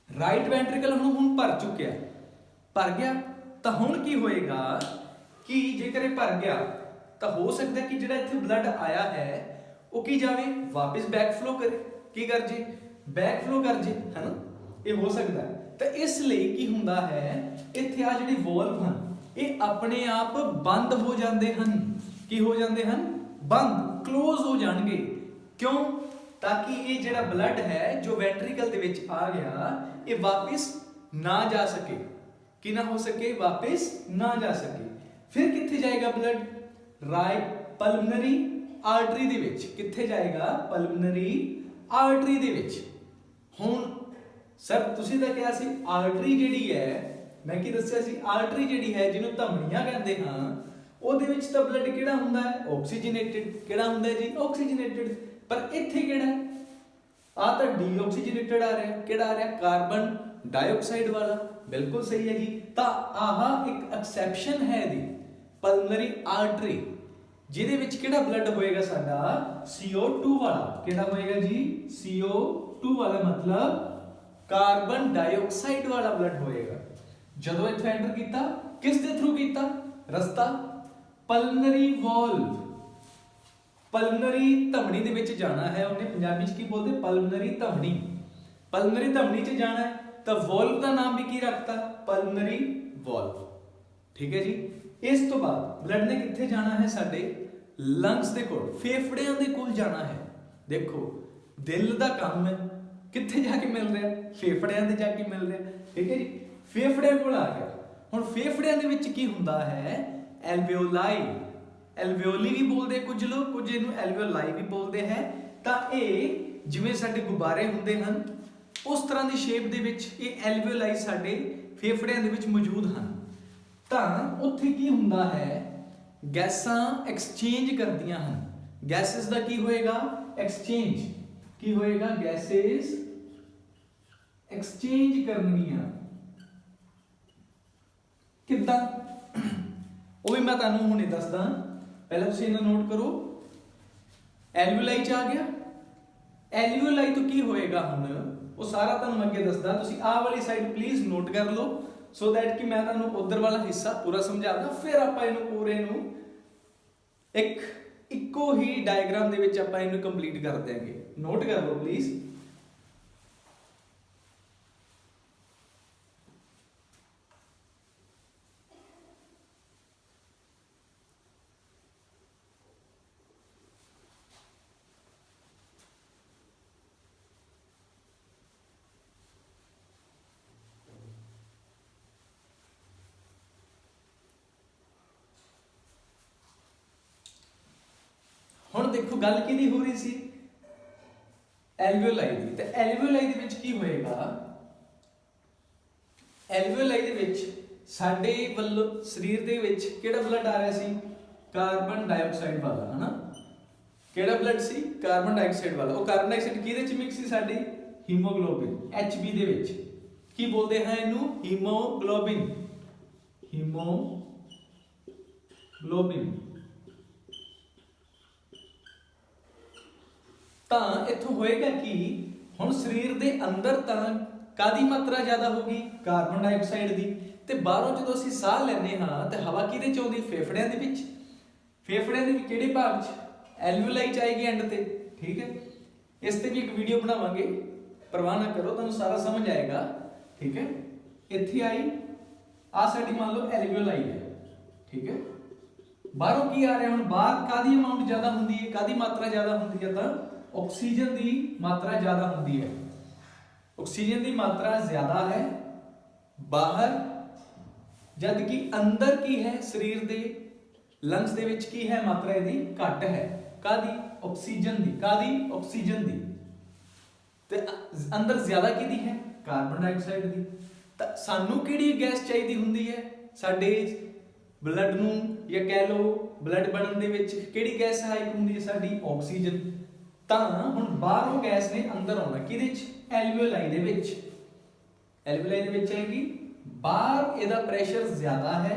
ਰਾਈਟ ਵੈਂਟ੍ਰੀਕਲ ਹੁਣ ਭਰ ਚੁੱਕਿਆ ਭਰ ਗਿਆ ਤਾਂ ਹੁਣ ਕੀ ਹੋਏਗਾ ਕਿ ਜੇਕਰ ਇਹ ਭਰ ਗਿਆ ਤਾਂ ਹੋ ਸਕਦਾ ਕਿ ਜਿਹੜਾ ਇੱਥੇ ਬਲੱਡ ਆਇਆ ਹੈ ਉਹ ਕੀ ਜਾਵੇ ਵਾਪਸ ਬੈਕ ਫਲੋ ਕਰੇ ਕੀ ਕਰ ਜੇ ਬੈਕ ਫਲੋ ਕਰ ਜੇ ਹੈਨਾ ਇਹ ਹੋ ਸਕਦਾ ਹੈ ਤਾਂ ਇਸ ਲਈ ਕੀ ਹੁੰਦਾ ਹੈ ਇੱਥੇ ਆ ਜਿਹੜੇ ਵਾਲਵ ਹਨ ਇਹ ਆਪਣੇ ਆਪ ਬੰਦ ਹੋ ਜਾਂਦੇ ਹਨ ਕੀ ਹੋ ਜਾਂਦੇ ਹਨ ਬੰਦ ਕਲੋਜ਼ ਹੋ ਜਾਣਗੇ ਕਿਉਂ ਤਾਂ ਕਿ ਇਹ ਜਿਹੜਾ ਬਲੱਡ ਹੈ ਜੋ ਵੈਂਟ੍ਰੀਕਲ ਦੇ ਵਿੱਚ ਆ ਗਿਆ ਇਹ ਵਾਪਸ ਨਾ ਜਾ ਸਕੇ ਕਿ ਨਾ ਹੋ ਸਕੇ ਵਾਪਸ ਨਾ ਜਾ ਸਕੇ ਫਿਰ ਕਿੱਥੇ ਜਾਏਗਾ ਬਲੱਡ ਰਾਈਟ ਪਲਮਨਰੀ ਆਰਟਰੀ ਦੇ ਵਿੱਚ ਕਿੱਥੇ ਜਾਏਗਾ ਪਲਮਨਰੀ ਆਰਟਰੀ ਦੇ ਵਿੱਚ ਹੁਣ ਸਰ ਤੁਸੀਂ ਤਾਂ ਕਿਹਾ ਸੀ ਆਰਟਰੀ ਜਿਹੜੀ ਹੈ ਮੈਂ ਕੀ ਦੱਸਿਆ ਸੀ ਆਰਟਰੀ ਜਿਹੜੀ ਹੈ ਜਿਹਨੂੰ ਧਮਨੀਆਂ ਕਹਿੰਦੇ ਹਾਂ ਉਹਦੇ ਵਿੱਚ ਤਾਂ ਬਲੱਡ ਕਿਹੜਾ ਹੁੰਦਾ ਹੈ ਆਕਸੀਜਨੇਟਿਡ ਕਿਹੜਾ ਹੁੰਦਾ ਹੈ ਜੀ ਆਕਸੀਜਨੇਟਿਡ ਪਰ ਇੱਥੇ ਕਿਹੜਾ ਹੈ ਆ ਤਾਂ ਡੀਆਕਸੀਜਨੇਟਿਡ ਆ ਰਿਹਾ ਕਿਹੜਾ ਆ ਰਿਹਾ ਕਾਰਬਨ ਡਾਈਆਕਸਾਈਡ ਵਾਲਾ ਬਿਲਕੁਲ ਸਹੀ ਹੈ ਜੀ ਤਾਂ ਆਹ ਇੱਕ ਐਕਸੈਪਸ਼ਨ ਹੈ ਦੀ ਪਲਮਨਰੀ ਆਰਟਰੀ ਜਿਹਦੇ ਵਿੱਚ ਕਿਹੜਾ ਬਲੱਡ ਹੋਏਗਾ ਸਾਡਾ CO2 ਵਾਲਾ ਕਿਹੜਾ ਹੋਏਗਾ ਜੀ CO2 ਵਾਲਾ ਮਤਲਬ ਕਾਰਬਨ ਡਾਈਆਕਸਾਈਡ ਵਾਲਾ ਬਲੱਡ ਹੋਏਗਾ ਜਦੋਂ ਇੱਥੇ ਐਂਟਰ ਕੀਤਾ ਕਿਸ ਦੇ ਥਰੂ ਕੀਤਾ ਰਸਤਾ ਪਲਮਨਰੀ ਵਾਲਵ ਪਲਮਨਰੀ ਧਮਨੀ ਦੇ ਵਿੱਚ ਜਾਣਾ ਹੈ ਉਹਨੇ ਪੰਜਾਬੀ ਚ ਕੀ ਬੋਲਦੇ ਪਲਮਨਰੀ ਧਮਨੀ ਚ ਜਾਣਾ ਹੈ ਤਾਂ ਵਾਲਵ ਦਾ ਨਾਮ ਵੀ ਕੀ ਰੱਖਤਾ ਪਲਮਨਰੀ ਵਾਲਵ ਠੀਕ ਹੈ ਜੀ ਇਸ ਤੋਂ ਬਾਅਦ ਬਲੱਡ ਨੇ ਕਿੱਥੇ ਜਾਣਾ ਹੈ ਸਾਡੇ ਲੰਗਸ ਦੇ ਕੋਲ ਫੇਫੜਿਆਂ ਦੇ ਕੋਲ ਜਾਣਾ ਹੈ ਦੇਖੋ ਦਿਲ ਦਾ ਕੰਮ ਹੈ ਕਿੱਥੇ ਜਾ ਕੇ ਮਿਲ ਰਿਹਾ ਫੇਫੜਿਆਂ ਦੇ ਜਾ ਕੇ ਮਿਲ ਰਿਹਾ ਠੀਕ ਹੈ ਜੀ ਫੇਫੜਿਆਂ ਕੋਲ ਆ ਗਿਆ ਹੁਣ ਫੇਫੜਿਆਂ ਦੇ ਵਿੱਚ ਕੀ ਹੁੰਦਾ ਹੈ ਐਲਵਿਓਲੀ ਵੀ ਬੋਲਦੇ ਕੁਝ ਲੋਕ ਕੁਝ ਇਹਨੂੰ ਐਲਵਿਓਲਾਈ ਵੀ ਬੋਲਦੇ ਹੈ ਤਾਂ ਇਹ ਜਿਵੇਂ ਸਾਡੇ ਗੁਬਾਰੇ ਹੁੰਦੇ ਹਨ ਉਸ ਤਰ੍ਹਾਂ ਦੀ ਸ਼ੇਪ ਦੇ ਵਿੱਚ ਇਹ ਐਲਵਿਓਲਾਈ ਸਾਡੇ ਫੇਫੜਿਆਂ ਦੇ ਵਿੱਚ ਮੌਜੂਦ ਹਨ ਤਾਂ ਉੱਥੇ ਕੀ ਹੁੰਦਾ ਹੈ ਗੈਸਾਂ ਐਕਸਚੇਂਜ ਕਰਦੀਆਂ ਹਨ ਗੈਸਸ ਦਾ ਕੀ ਹੋਏਗਾ ਐਕਸਚੇਂਜ ਕੀ ਹੋਏਗਾ ਗੈਸਸ ਐਕਸਚੇਂਜ ਕਰਨਗੀਆਂ ਕਿੱਦਾਂ ਉਹ ਵੀ ਮੈਂ ਤੁਹਾਨੂੰ ਹੁਣੇ ਦੱਸਦਾ ਪਹਿਲਾਂ ਤੁਸੀਂ ਇਹਨਾਂ ਨੋਟ ਕਰੋ ਐਲਵਿਓਲਾਈ ਚ ਆ ਗਿਆ ਐਲਵਿਓਲਾਈ ਤੋਂ ਕੀ ਹੋਏਗਾ ਹੁਣ ਉਹ ਸਾਰਾ ਤੁਹਾਨੂੰ ਅੱਗੇ ਦੱਸਦਾ ਤੁਸੀਂ ਆਹ ਵਾਲੀ ਸਾਈਡ ਪਲੀਜ਼ ਨੋਟ ਕਰ ਲਓ ਸੋ ਦੈਟ ਕਿ ਮੈਂ ਤੁਹਾਨੂੰ ਉਧਰ ਵਾਲਾ ਹਿੱਸਾ ਪੂਰਾ ਸਮਝਾਦਾ ਫਿਰ ਆਪਾਂ ਇਹਨੂੰ ਪੂਰੇ ਨੂੰ ਇੱਕੋ ਹੀ ਡਾਇਗਰਾਮ ਦੇ ਵਿੱਚ ਆਪਾਂ ਇਹਨੂੰ ਕੰਪਲੀਟ ਕਰ ਦਿਆਂਗੇ ਨੋਟ ਕਰ ਲਓ ਪਲੀਜ਼ ਹੁਣ ਦੇਖੋ ਗੱਲ ਕਿਹਦੀ ਹੋ ਰਹੀ ਸੀ ਐਲਵਿਓਲਾਈ ਦੀ ਤੇ ਐਲਵਿਓਲਾਈ ਦੇ ਵਿੱਚ ਕੀ ਹੋਏਗਾ ਐਲਵਿਓਲਾਈ ਦੇ ਵਿੱਚ ਸਾਡੇ ਵੱਲੋਂ ਸਰੀਰ ਦੇ ਵਿੱਚ ਕਿਹੜਾ ਬਲੱਡ ਆ ਰਿਹਾ ਸੀ ਕਾਰਬਨ ਡਾਈਆਕਸਾਈਡ ਵਾਲਾ ਹਨਾ ਕਿਹੜਾ ਬਲੱਡ ਸੀ ਕਾਰਬਨ ਡਾਈਆਕਸਾਈਡ ਵਾਲਾ ਉਹ ਕਾਰਬਨ ਡਾਈਆਕਸਾਈਡ ਕਿਹਦੇ ਚ ਮਿਕਸ ਸੀ ਸਾਡੀ ਹੀਮੋਗਲੋਬਿਨ HB ਦੇ ਵਿੱਚ ਕੀ ਬੋਲਦੇ ਹਨ ਇਹਨੂੰ ਹੀਮੋਗਲੋਬਿਨ ਤਾਂ ਇੱਥੋਂ ਹੋਏਗਾ ਕਿ ਹੁਣ ਸਰੀਰ ਦੇ ਅੰਦਰ ਤਾਂ ਕਾਦੀ ਮਾਤਰਾ ਜ਼ਿਆਦਾ ਹੋਗੀ ਕਾਰਬਨ ਡਾਈਆਕਸਾਈਡ ਦੀ ਤੇ ਬਾਹਰੋਂ ਜਦੋਂ ਅਸੀਂ ਸਾਹ ਲੈਂਦੇ ਹਾਂ ਤੇ ਹਵਾ ਕਿਹਦੇ ਚ ਆਉਂਦੀ ਫੇਫੜਿਆਂ ਦੇ ਵਿੱਚ ਕਿਹੜੇ ਭਾਗ 'ਚ ਐਲਵਿਓਲਾਈ ਚ ਆਏਗੀ ਐਂਡ ਤੇ ਠੀਕ ਹੈ ਇਸ ਤੇ ਵੀ ਇੱਕ ਵੀਡੀਓ ਬਣਾਵਾਂਗੇ ਪਰਵਾਹ ਨਾ ਕਰੋ ਤੁਹਾਨੂੰ ਸਾਰਾ ਸਮਝ ਆਏਗਾ ਠੀਕ ਹੈ ਇੱਥੇ ਆਈ ਆ ਸਾਡੀ ਮੰਨ ਲਓ ਐਲਵਿਓਲਾਈ ਹੈ ਠੀਕ ਹੈ ਬਾਹਰੋਂ ਕੀ ਆ ਰਿਹਾ ਹੁਣ ਬਾਹਰ ਕਾਦੀ ਅਮਾਉਂਟ ਜ਼ਿਆਦਾ ਹੁੰਦੀ ਹੈ ਕਾਦੀ ਮਾਤਰਾ ਜ਼ਿਆਦਾ ਹੁੰਦੀ ਹੈ ਤਾਂ ਆਕਸੀਜਨ ਦੀ ਮਾਤਰਾ ਜ਼ਿਆਦਾ ਹੁੰਦੀ ਹੈ। ਆਕਸੀਜਨ ਦੀ ਮਾਤਰਾ ਜ਼ਿਆਦਾ ਹੈ ਬਾਹਰ, ਜਦ ਕਿ ਅੰਦਰ ਕੀ ਹੈ ਸਰੀਰ ਦੇ ਲੰਗਸ ਦੇ ਵਿੱਚ ਕੀ ਹੈ ਮਾਤਰਾ ਇਹਦੀ ਘੱਟ ਹੈ। ਕਾਦੀ? ਆਕਸੀਜਨ ਦੀ। ਕਾਦੀ? ਆਕਸੀਜਨ ਦੀ। ਤੇ ਅੰਦਰ ਜ਼ਿਆਦਾ ਕਿਹਦੀ ਹੈ? ਕਾਰਬਨ ਡਾਈਆਕਸਾਈਡ ਦੀ। ਤਾਂ ਸਾਨੂੰ ਕਿਹੜੀ ਗੈਸ ਚਾਹੀਦੀ ਹੁੰਦੀ ਹੈ ਸਾਡੇ ਬਲੱਡ ਨੂੰ, ਜਾਂ ਕਹਿ ਲਓ ਬਲੱਡ ਬਣਨ ਦੇ ਵਿੱਚ ਕਿਹੜੀ ਗੈਸ ਸਹਾਇਕ ਹੁੰਦੀ ਹੈ ਸਾਡੀ? ਆਕਸੀਜਨ। ਤਾਂ ਹੁਣ ਬਾਹਰੋਂ ਗੈਸ ਨੇ ਅੰਦਰ ਆਉਣਾ ਕਿਹਦੇ ਵਿੱਚ? ਐਲਵੀਓਲਾਈ ਦੇ ਵਿੱਚ। ਐਲਵੀਓਲਾਈ ਦੇ ਵਿੱਚ ਆਏਗੀ। ਬਾਹਰ ਇਹਦਾ ਪ੍ਰੈਸ਼ਰ ਜ਼ਿਆਦਾ ਹੈ,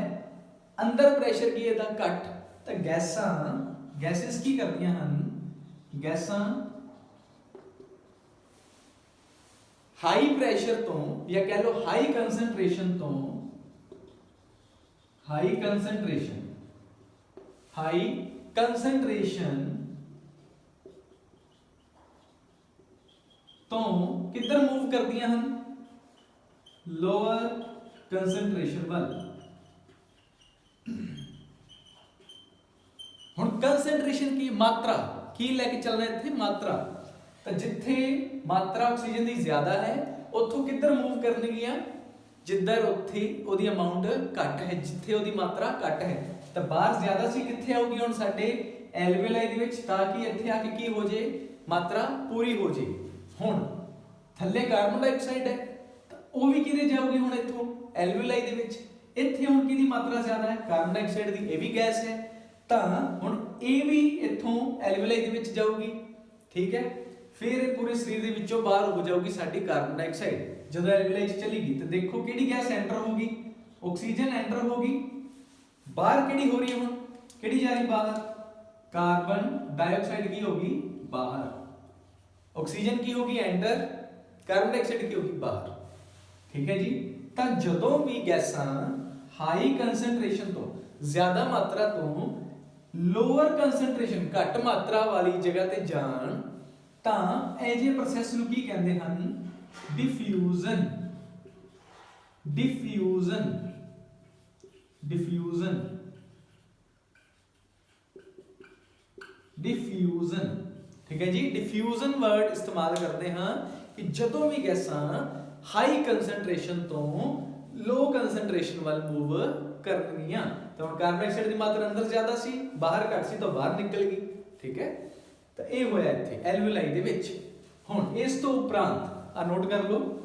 ਅੰਦਰ ਪ੍ਰੈਸ਼ਰ ਕੀ ਇਹਦਾ ਘੱਟ। ਤਾਂ ਗੈਸਸ ਕੀ ਕਰਦੀਆਂ ਹਨ? ਗੈਸਾਂ ਹਾਈ ਪ੍ਰੈਸ਼ਰ ਤੋਂ, ਜਾਂ ਕਹਿ ਲਓ ਹਾਈ ਕੰਸੈਂਟ੍ਰੇਸ਼ਨ ਤੋਂ, ਹਾਈ ਕੰਸੈਂਟ੍ਰੇਸ਼ਨ ਤੋਂ ਕਿੱਧਰ ਮੂਵ ਕਰਦੀਆਂ ਹਨ? ਲੋਅਰ ਕੰਸੈਂਟ੍ਰੇਸ਼ਨ ਵੱਲ। ਹੁਣ ਕੰਸੈਂਟ੍ਰੇਸ਼ਨ ਕੀ? ਮਾਤਰਾ। ਕੀ ਲੈ ਕੇ ਚੱਲਣਾ ਇੱਥੇ? ਮਾਤਰਾ। ਤਾਂ ਜਿੱਥੇ ਮਾਤਰਾ ਆਕਸੀਜਨ ਦੀ ਜ਼ਿਆਦਾ ਹੈ ਉੱਥੋਂ ਕਿੱਧਰ ਮੂਵ ਕਰਨਗੀਆਂ? ਜਿੱਧਰ ਉੱਥੇ ਉਹਦੀ ਅਮਾਉਂਟ ਘੱਟ ਹੈ, ਜਿੱਥੇ ਉਹਦੀ ਮਾਤਰਾ ਘੱਟ ਹੈ। ਤਾਂ ਬਾਹਰ ਜ਼ਿਆਦਾ ਸੀ, ਕਿੱਥੇ ਆਊਗੀ ਹੁਣ? ਸਾਡੇ ਐਲਵੀਓਲਾਈ ਦੇ ਵਿੱਚ, ਤਾਂ ਕਿ ਇੱਥੇ ਆ ਕੇ ਕੀ ਹੋ ਜੇ? ਮਾਤਰਾ ਪੂਰੀ ਹੋ ਜੇ। ਹੁਣ ਥੱਲੇ ਕਾਰਬਨ ਡਾਈਆਕਸਾਈਡ ਹੈ, ਤਾਂ ਉਹ ਵੀ ਕਿਹਦੇ ਜਾਊਗੀ ਹੁਣ? ਇੱਥੋਂ ਐਲਵੀਓਲਾਈ ਦੇ ਵਿੱਚ। ਇੱਥੇ ਹੁਣ ਕਿਹਦੀ ਮਾਤਰਾ ਜ਼ਿਆਦਾ ਹੈ? ਕਾਰਬਨ ਡਾਈਆਕਸਾਈਡ ਦੀ। ਇਹ ਵੀ ਗੈਸ ਹੈ, ਤਾਂ ਹੁਣ ਇਹ ਵੀ ਇੱਥੋਂ ਐਲਵੀਓਲਾਈ ਦੇ ਵਿੱਚ ਜਾਊਗੀ। ਠੀਕ ਹੈ, ਫਿਰ ਇਹ ਪੂਰੇ ਸਰੀਰ ਦੇ ਵਿੱਚੋਂ ਬਾਹਰ ਹੋ ਜਾਊਗੀ ਸਾਡੀ ਕਾਰਬਨ ਡਾਈਆਕਸਾਈਡ। ਜਦੋਂ ਐਲਵੀਓਲਾਈ ਚ ਚਲੀ ਗਈ ਤਾਂ ਦੇਖੋ ਕਿਹੜੀ ਗੈਸ ਐਂਟਰ ਹੋਗੀ? ਆਕਸੀਜਨ ਐਂਟਰ ਹੋਗੀ। ਬਾਹਰ ਕਿਹੜੀ ਹੋ ਰਹੀ ਹੈ ਹੁਣ? ਕਿਹੜੀ ਜਾ ਰਹੀ ਬਾਹਰ? ਕਾਰਬਨ ਡਾਈਆਕਸਾਈਡ ਕੀ ਹੋਗੀ? ਬਾਹਰ। ਆਕਸੀਜਨ ਕੀ ਹੋਗੀ? ਐਂਟਰ। ਕਾਰਬਨ ਡਾਈਆਕਸਾਈਡ ਕੀ ਹੋਗੀ? ਬਾਹਰ। ਠੀਕ ਹੈ ਜੀ। ਤਾਂ ਜਦੋਂ ਵੀ ਗੈਸਾਂ ਹਾਈ ਕੰਸੈਂਟ੍ਰੇਸ਼ਨ ਤੋਂ, ਜ਼ਿਆਦਾ ਮਾਤਰਾ ਤੋਂ ਲੋਅਰ ਕੰਸੈਂਟ੍ਰੇਸ਼ਨ, ਘੱਟ ਮਾਤਰਾ ਵਾਲੀ ਜਗ੍ਹਾ ਤੇ ਜਾਣ, ਤਾਂ ਇਹ ਜਿਹੇ ਪ੍ਰੋਸੈਸ ਨੂੰ ਕੀ ਕਹਿੰਦੇ ਹਨ? ਡਿਫਿਊਜ਼ਨ। ਡਿਫਿਊਜ਼ਨ। ਡਿਫਿਊਜ਼ਨ। ਡਿਫਿਊਜ਼ਨ। ਠੀਕ ਹੈ ਜੀ। ਡਿਫਿਊਜ਼ਨ ਵਰਡ ਇਸਤੇਮਾਲ ਕਰਦੇ ਹਾਂ ਕਿ ਜਦੋਂ ਵੀ ਗੈਸਾਂ ਹਾਈ ਕੰਸੈਂਟ੍ਰੇਸ਼ਨ ਤੋਂ ਲੋ ਕੰਸੈਂਟ੍ਰੇਸ਼ਨ ਵੱਲ ਮੂਵ ਕਰਨਗੀਆਂ। ਤਾਂ ਹੁਣ ਕਾਰਬਨ ਡਾਈਆਕਸਾਈਡ ਦੀ ਮਾਤਰਾ ਅੰਦਰ ਜ਼ਿਆਦਾ ਸੀ, ਬਾਹਰ ਘੱਟ ਸੀ, ਤਾਂ ਬਾਹਰ ਨਿਕਲ ਗਈ। ਠੀਕ ਹੈ, ਤਾਂ ਇਹ ਹੋਇਆ ਇੱਥੇ ਐਲਵੀਓਲਾਈ ਦੇ ਵਿੱਚ। ਹੁਣ ਇਸ ਤੋਂ ਉਪਰੰਤ ਆ ਨੋਟ ਕਰ ਲਓ,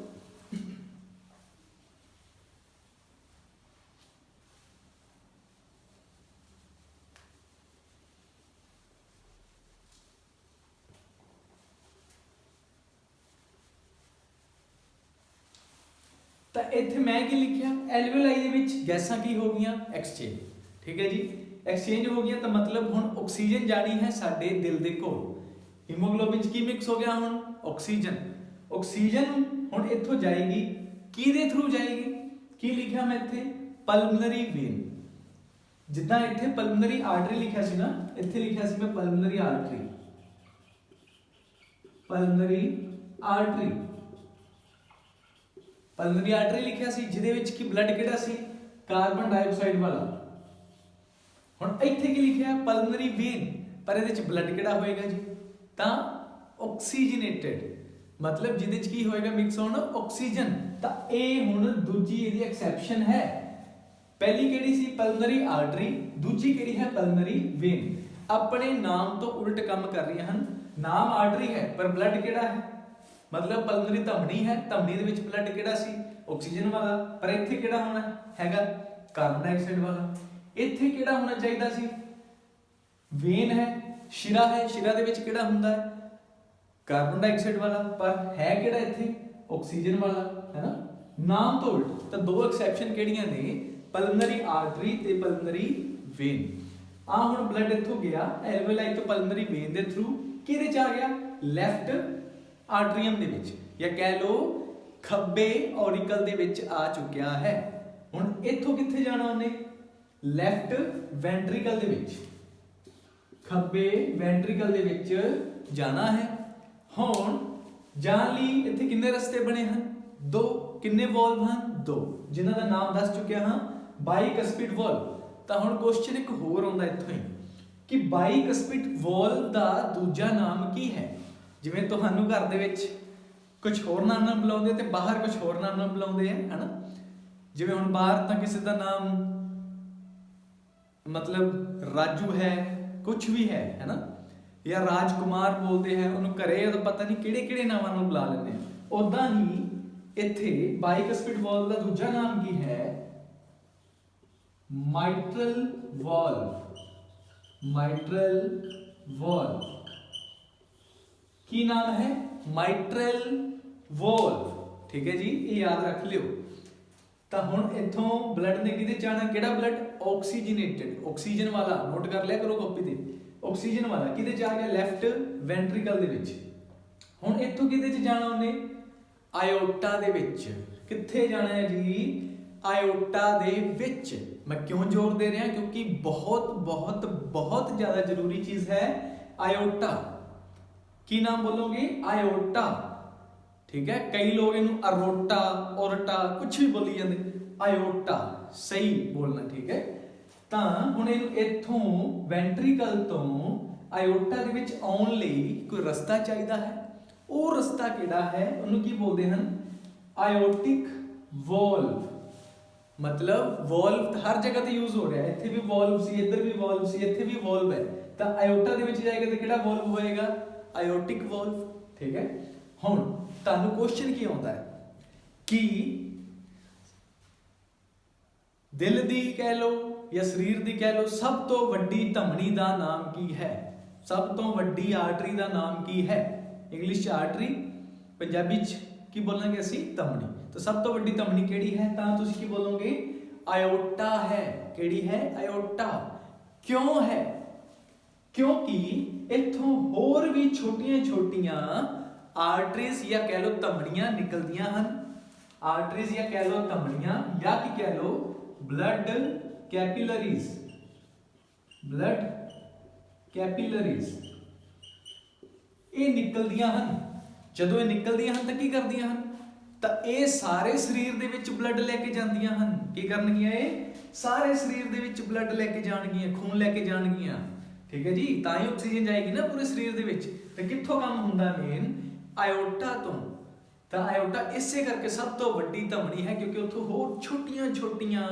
ਤਾਂ ਇੱਥੇ ਮੈਂ ਕੀ ਲਿਖਿਆ? ਐਲਵੀਓਲਾਈ ਦੇ ਵਿੱਚ ਗੈਸਾਂ ਕੀ ਹੋ ਗਈਆਂ? ਐਕਸਚੇਂਜ। ਠੀਕ ਹੈ ਜੀ, ਐਕਸਚੇਂਜ ਹੋ ਗਈਆਂ। ਤਾਂ ਮਤਲਬ ਹੁਣ ਆਕਸੀਜਨ ਜਾਣੀ ਹੈ ਸਾਡੇ ਦਿਲ ਦੇ ਕੋਲ। ਹੀਮੋਗਲੋਬਿਨ ਚ ਕੀ ਮਿਕਸ ਹੋ ਗਿਆ ਹੁਣ? ਆਕਸੀਜਨ। ਆਕਸੀਜਨ ਹੁਣ ਇੱਥੋਂ ਜਾਏਗੀ, ਕਿਹਦੇ ਥਰੂ ਜਾਏਗੀ? ਕੀ ਲਿਖਿਆ ਮੈਂ ਇੱਥੇ? Pulmonary vein. ਜਿੱਦਾਂ ਇੱਥੇ ਪਲਮਨਰੀ ਆਰਟਰੀ ਲਿਖਿਆ ਸੀ ਨਾ, ਇੱਥੇ ਲਿਖਿਆ ਸੀ ਮੈਂ pulmonary artery. Pulmonary artery. Pulmonary artery ਲਿਖਿਆ ਸੀ, ਜਿਹਦੇ ਵਿੱਚ ਕੀ ਬਲੱਡ ਕਿਹੜਾ ਸੀ? ਕਾਰਬਨ ਡਾਈਆਕਸਾਈਡ ਵਾਲਾ। ਹੁਣ ਇੱਥੇ ਕੀ ਲਿਖਿਆ? Pulmonary vein. ਪਰ ਇਹਦੇ ਵਿੱਚ ਬਲੱਡ ਕਿਹੜਾ ਹੋਏਗਾ ਜੀ? ਤਾਂ ਆਕਸੀਜਨੇਟਡ, ਮਤਲਬ ਜਿਹਦੇ ਵਿੱਚ ਕੀ ਹੋਏਗਾ? ਮਿਕਸ ਹੋਣਾ ਆਕਸੀਜਨ। ਤਾਂ ਇਹ ਹੁਣ ਦੂਜੀ ਇਹਦੀ ਐਕਸੈਪਸ਼ਨ ਹੈ। ਪਹਿਲੀ ਕਿਹੜੀ ਸੀ? Pulmonary artery. ਦੂਜੀ ਕਿਹੜੀ ਹੈ? Pulmonary vein. ਆਪਣੇ ਨਾਮ ਤੋਂ ਉਲਟ ਕੰਮ ਕਰ ਰਹੀਆਂ ਹਨ। ਨਾਮ ਆਰਟਰੀ ਹੈ ਪਰ ਬਲੱਡ ਕਿਹੜਾ ਹੈ? ਮਤਲਬ ਪਲਮਨਰੀ ਧਮਨੀ ਹੈ, ਧਮਨੀ ਦੇ ਵਿੱਚ ਬਲੱਡ ਕਿਹੜਾ ਸੀ? ਆਕਸੀਜਨ ਵਾਲਾ। ਪਰ ਇੱਥੇ ਕਿਹੜਾ ਹੋਣਾ ਹੈਗਾ? ਕਾਰਬਨ ਡਾਈਆਕਸਾਈਡ ਵਾਲਾ। ਇੱਥੇ ਕਿਹੜਾ ਹੋਣਾ ਚਾਹੀਦਾ ਸੀ? ਵੇਨ ਹੈ, ਸ਼ਿਰਾ ਹੈ, ਸ਼ਿਰਾ ਦੇ ਵਿੱਚ ਕਿਹੜਾ ਹੁੰਦਾ ਹੈ? ਕਾਰਬਨ ਡਾਈਆਕਸਾਈਡ ਵਾਲਾ। ਪਰ ਹੈ ਕਿਹੜਾ ਇੱਥੇ? ਆਕਸੀਜਨ ਵਾਲਾ, ਹੈ ਨਾ? ਨਾਮ ਤੋਂ ਉਲਟ। ਤਾਂ ਦੋ ਐਕਸੈਪਸ਼ਨ ਕਿਹੜੀਆਂ ਨੇ? ਪਲਮਨਰੀ ਆਰਟਰੀ ਤੇ ਪਲਮਨਰੀ ਵੇਨ। ਆ ਹੁਣ ਬਲੱਡ ਇੱਥੋਂ ਗਿਆ ਐਲਵੀਓਲਾਈ ਤੋਂ ਪਲਮਨਰੀ ਵੇਨ ਦੇ ਥਰੂ, ਕਿਹਦੇ ਚ ਆ ਗਿਆ? ਲੈਫਟ ਆਰਟਰੀਅਮ ਦੇ ਵਿੱਚ, ਜਾਂ ਕਹਿ ਲਓ ਖੱਬੇ ਔਰੀਕਲ ਦੇ ਵਿੱਚ ਆ ਚੁੱਕਿਆ ਹੈ। ਹੁਣ ਇੱਥੋਂ ਕਿੱਥੇ ਜਾਣਾ ਉਹਨੇ? ਲੈਫਟ ਵੈਂਟਰੀਕਲ ਦੇ ਵਿੱਚ, ਖੱਬੇ ਵੈਂਟਰੀਕਲ ਦੇ ਵਿੱਚ ਜਾਣਾ ਹੈ। ਹੁਣ ਜਾਣ ਲਈ ਇੱਥੇ ਕਿੰਨੇ ਰਸਤੇ ਬਣੇ ਹਨ? ਦੋ। ਕਿੰਨੇ ਵਾਲਵ ਹਨ? ਦੋ, ਜਿਨ੍ਹਾਂ ਦਾ ਨਾਮ ਦੱਸ ਚੁੱਕਿਆ ਹਾਂ, ਬਾਈਕਸਪਿਡ ਵਾਲਵ। ਤਾਂ ਹੁਣ ਕੁਐਸਚਨ ਇੱਕ ਹੋਰ ਆਉਂਦਾ ਇੱਥੋਂ ਹੀ ਕਿ ਬਾਈਕਸਪਿਡ ਵਾਲਵ ਦਾ ਦੂਜਾ ਨਾਮ ਕੀ ਹੈ? ਜਿਵੇਂ ਤੁਹਾਨੂੰ ਘਰ ਦੇ ਵਿੱਚ ਕੁਝ ਹੋਰ ਨਾਮ ਨਾਲ ਬੁਲਾਉਂਦੇ ਤੇ ਬਾਹਰ ਕੁਝ ਹੋਰ ਨਾਮ ਨਾਲ ਬੁਲਾਉਂਦੇ ਆ, ਹਨਾ। ਜਿਵੇਂ ਹੁਣ ਬਾਹਰ ਤਾਂ ਕਿਸੇ ਦਾ ਨਾਮ ਮਤਲਬ ਰਾਜੂ ਹੈ, ਕੁਝ ਵੀ ਹੈ, ਹਨਾ, ਜਾਂ ਰਾਜਕੁਮਾਰ ਬੋਲਦੇ ਹੈ ਉਹਨੂੰ, ਘਰੇ ਉਦੋਂ ਪਤਾ ਨਹੀਂ ਕਿਹੜੇ ਕਿਹੜੇ ਨਾਮਾਂ ਨਾਲ ਬੁਲਾ ਲੈਂਦੇ ਆ। ਉਦਾਂ ਹੀ ਇੱਥੇ ਬਾਈਕਸਪਿਡ ਵਾਲਵ ਦਾ ਦੂਜਾ ਨਾਮ ਕੀ ਹੈ? ਮਾਈਟਰਲ ਵਾਲਵ। ਮਾਈਟਰਲ ਵਾਲਵ ਕੀ ਨਾਮ ਹੈ? ਮਾਈਟਰਲ ਵਾਲਵ। ਠੀਕ ਹੈ ਜੀ, ਇਹ ਯਾਦ ਰੱਖ ਲਿਓ। ਤਾਂ ਹੁਣ ਇੱਥੋਂ ਬਲੱਡ ਨੇ ਕਿਹਦੇ ਜਾਣਾ? ਕਿਹੜਾ ਬਲੱਡ? ਆਕਸੀਜਨੇਟਡ, ਆਕਸੀਜਨ ਵਾਲਾ। ਨੋਟ ਕਰ ਲਿਆ ਕਰੋ ਕਾਪੀ ਤੇ, ਆਕਸੀਜਨ ਵਾਲਾ ਕਿਹਦੇ ਚ ਆ ਗਿਆ? ਲੈਫਟ ਵੈਂਟ੍ਰੀਕਲ ਦੇ ਵਿੱਚ। ਹੁਣ ਇੱਥੋਂ ਕਿਹਦੇ ਚ ਜਾਣਾ ਉਹਨੇ? ਆਇਓਟਾ ਦੇ ਵਿੱਚ। ਕਿੱਥੇ ਜਾਣਾ ਹੈ ਜੀ? ਆਇਓਟਾ ਦੇ ਵਿੱਚ। ਮੈਂ ਕਿਉਂ ਜ਼ੋਰ ਦੇ ਰਿਹਾ? ਕਿਉਂਕਿ ਬਹੁਤ ਬਹੁਤ ਬਹੁਤ ਜ਼ਿਆਦਾ ਜ਼ਰੂਰੀ ਚੀਜ਼ ਹੈ ਆਇਓਟਾ। ਕੀ ਨਾਮ ਬੋਲੋਗੇ? ਆਇਓਟਾ। ਠੀਕ ਹੈ, ਕਈ ਲੋਕ ਇਹਨੂੰ ਅਰੋਟਾ, ਔਰਟਾ ਕੁਝ ਵੀ ਬੋਲੀ ਜਾਂਦੇ, ਆਇਓਟਾ ਸਹੀ ਬੋਲਣਾ। ਠੀਕ ਹੈ, ਤਾਂ ਹੁਣ ਇਹਨੂੰ ਇੱਥੋਂ ਵੈਂਟ੍ਰੀਕਲ ਤੋਂ ਆਇਓਟਾ ਦੇ ਵਿੱਚ ਆਉਣ ਲਈ ਕੋਈ ਰਸਤਾ ਚਾਹੀਦਾ ਹੈ। ਉਹ ਰਸਤਾ ਕਿਹੜਾ ਹੈ? ਉਹਨੂੰ ਕੀ ਬੋਲਦੇ ਹਨ? ਆਇਓਟਿਕ ਵਾਲਵ। ਮਤਲਬ ਵਾਲਵ ਹਰ ਜਗ੍ਹਾ ਤੇ ਯੂਜ਼ ਹੋ ਰਿਹਾ, ਇੱਥੇ ਵੀ ਵਾਲਵ ਸੀ, ਇੱਧਰ ਵੀ ਵਾਲਵ ਸੀ, ਇੱਥੇ ਵੀ ਵਾਲਵ ਹੈ, ਤਾਂ ਆਇਓਟਾ ਦੇ ਵਿੱਚ ਜਾਏਗਾ ਤਾਂ ਕਿਹੜਾ ਵਾਲਵ ਹੋਏਗਾ? ਆਇਓਟਿਕ ਵਾਲਵ। ਠੀਕ ਹੈ, ਹੁਣ ਤੁਹਾਨੂੰ ਕੁਐਸਚਨ ਕੀ ਆਉਂਦਾ ਹੈ ਕਿ ਦਿਲ ਦੀ ਕਹਿ ਲਓ ਜਾਂ ਸਰੀਰ ਦੀ ਕਹਿ ਲਓ, ਸਭ ਤੋਂ ਵੱਡੀ ਧਮਨੀ ਦਾ ਨਾਮ ਕੀ ਹੈ? ਸਭ ਤੋਂ ਵੱਡੀ ਆਰਟਰੀ ਦਾ ਨਾਮ ਕੀ ਹੈ? ਇੰਗਲਿਸ਼ 'ਚ ਆਰਟਰੀ, ਪੰਜਾਬੀ 'ਚ ਕੀ ਬੋਲਾਂਗੇ ਅਸੀਂ? ਧਮਨੀ। ਤਾਂ ਸਭ ਤੋਂ ਵੱਡੀ ਧਮਨੀ ਕਿਹੜੀ ਹੈ? ਤਾਂ ਤੁਸੀਂ ਕੀ ਬੋਲੋਗੇ? ਆਇਓਟਾ ਹੈ। ਕਿਹੜੀ ਹੈ? ਆਇਓਟਾ। ਕਿਉਂ ਹੈ? ਕਿਉਂਕਿ ਇੱਥੋਂ ਹੋਰ ਵੀ ਛੋਟੀਆਂ ਛੋਟੀਆਂ ਆਰਟਰੀਜ਼ ਜਾਂ ਕਹਿ ਲਓ ਧਮਨੀਆਂ ਨਿਕਲਦੀਆਂ ਹਨ। ਆਰਟਰੀਜ਼ ਜਾਂ ਕਹਿ ਲਓ ਧਮਨੀਆਂ, ਜਾਂ ਕੀ ਕਹਿ ਲਓ ਬਲੱਡ ਕੈਪਿਲਰੀਜ਼। ਬਲੱਡ ਕੈਪਿਲਰੀਜ਼ ਇਹ ਨਿਕਲਦੀਆਂ ਹਨ। ਜਦੋਂ ਇਹ ਨਿਕਲਦੀਆਂ ਹਨ ਤਾਂ ਕੀ ਕਰਦੀਆਂ ਹਨ? ਤਾਂ ਇਹ ਸਾਰੇ ਸਰੀਰ ਦੇ ਵਿੱਚ ਬਲੱਡ ਲੈ ਕੇ ਜਾਂਦੀਆਂ ਹਨ। ਕੀ ਕਰਨਗੀਆਂ? ਇਹ ਸਾਰੇ ਸਰੀਰ ਦੇ ਵਿੱਚ ਬਲੱਡ ਲੈ ਕੇ ਜਾਣਗੀਆਂ, ਖੂਨ ਲੈ ਕੇ ਜਾਣਗੀਆਂ। ਠੀਕ ਹੈ ਜੀ, ਤਾਂ ਹੀ ਆਕਸੀਜਨ ਜਾਏਗੀ ਨਾ ਪੂਰੇ ਸਰੀਰ ਦੇ ਵਿੱਚ। ਤਾਂ ਕਿੱਥੋਂ ਕੰਮ ਹੁੰਦਾ? ਮੇਨ ਆਇਓਟਾ ਤੋਂ। ਤਾਂ ਆਇਓਟਾ ਇਸੇ ਕਰਕੇ ਸਭ ਤੋਂ ਵੱਡੀ ਧਮਨੀ ਹੈ, ਕਿਉਂਕਿ ਉੱਥੋਂ ਹੋਰ ਛੋਟੀਆਂ ਛੋਟੀਆਂ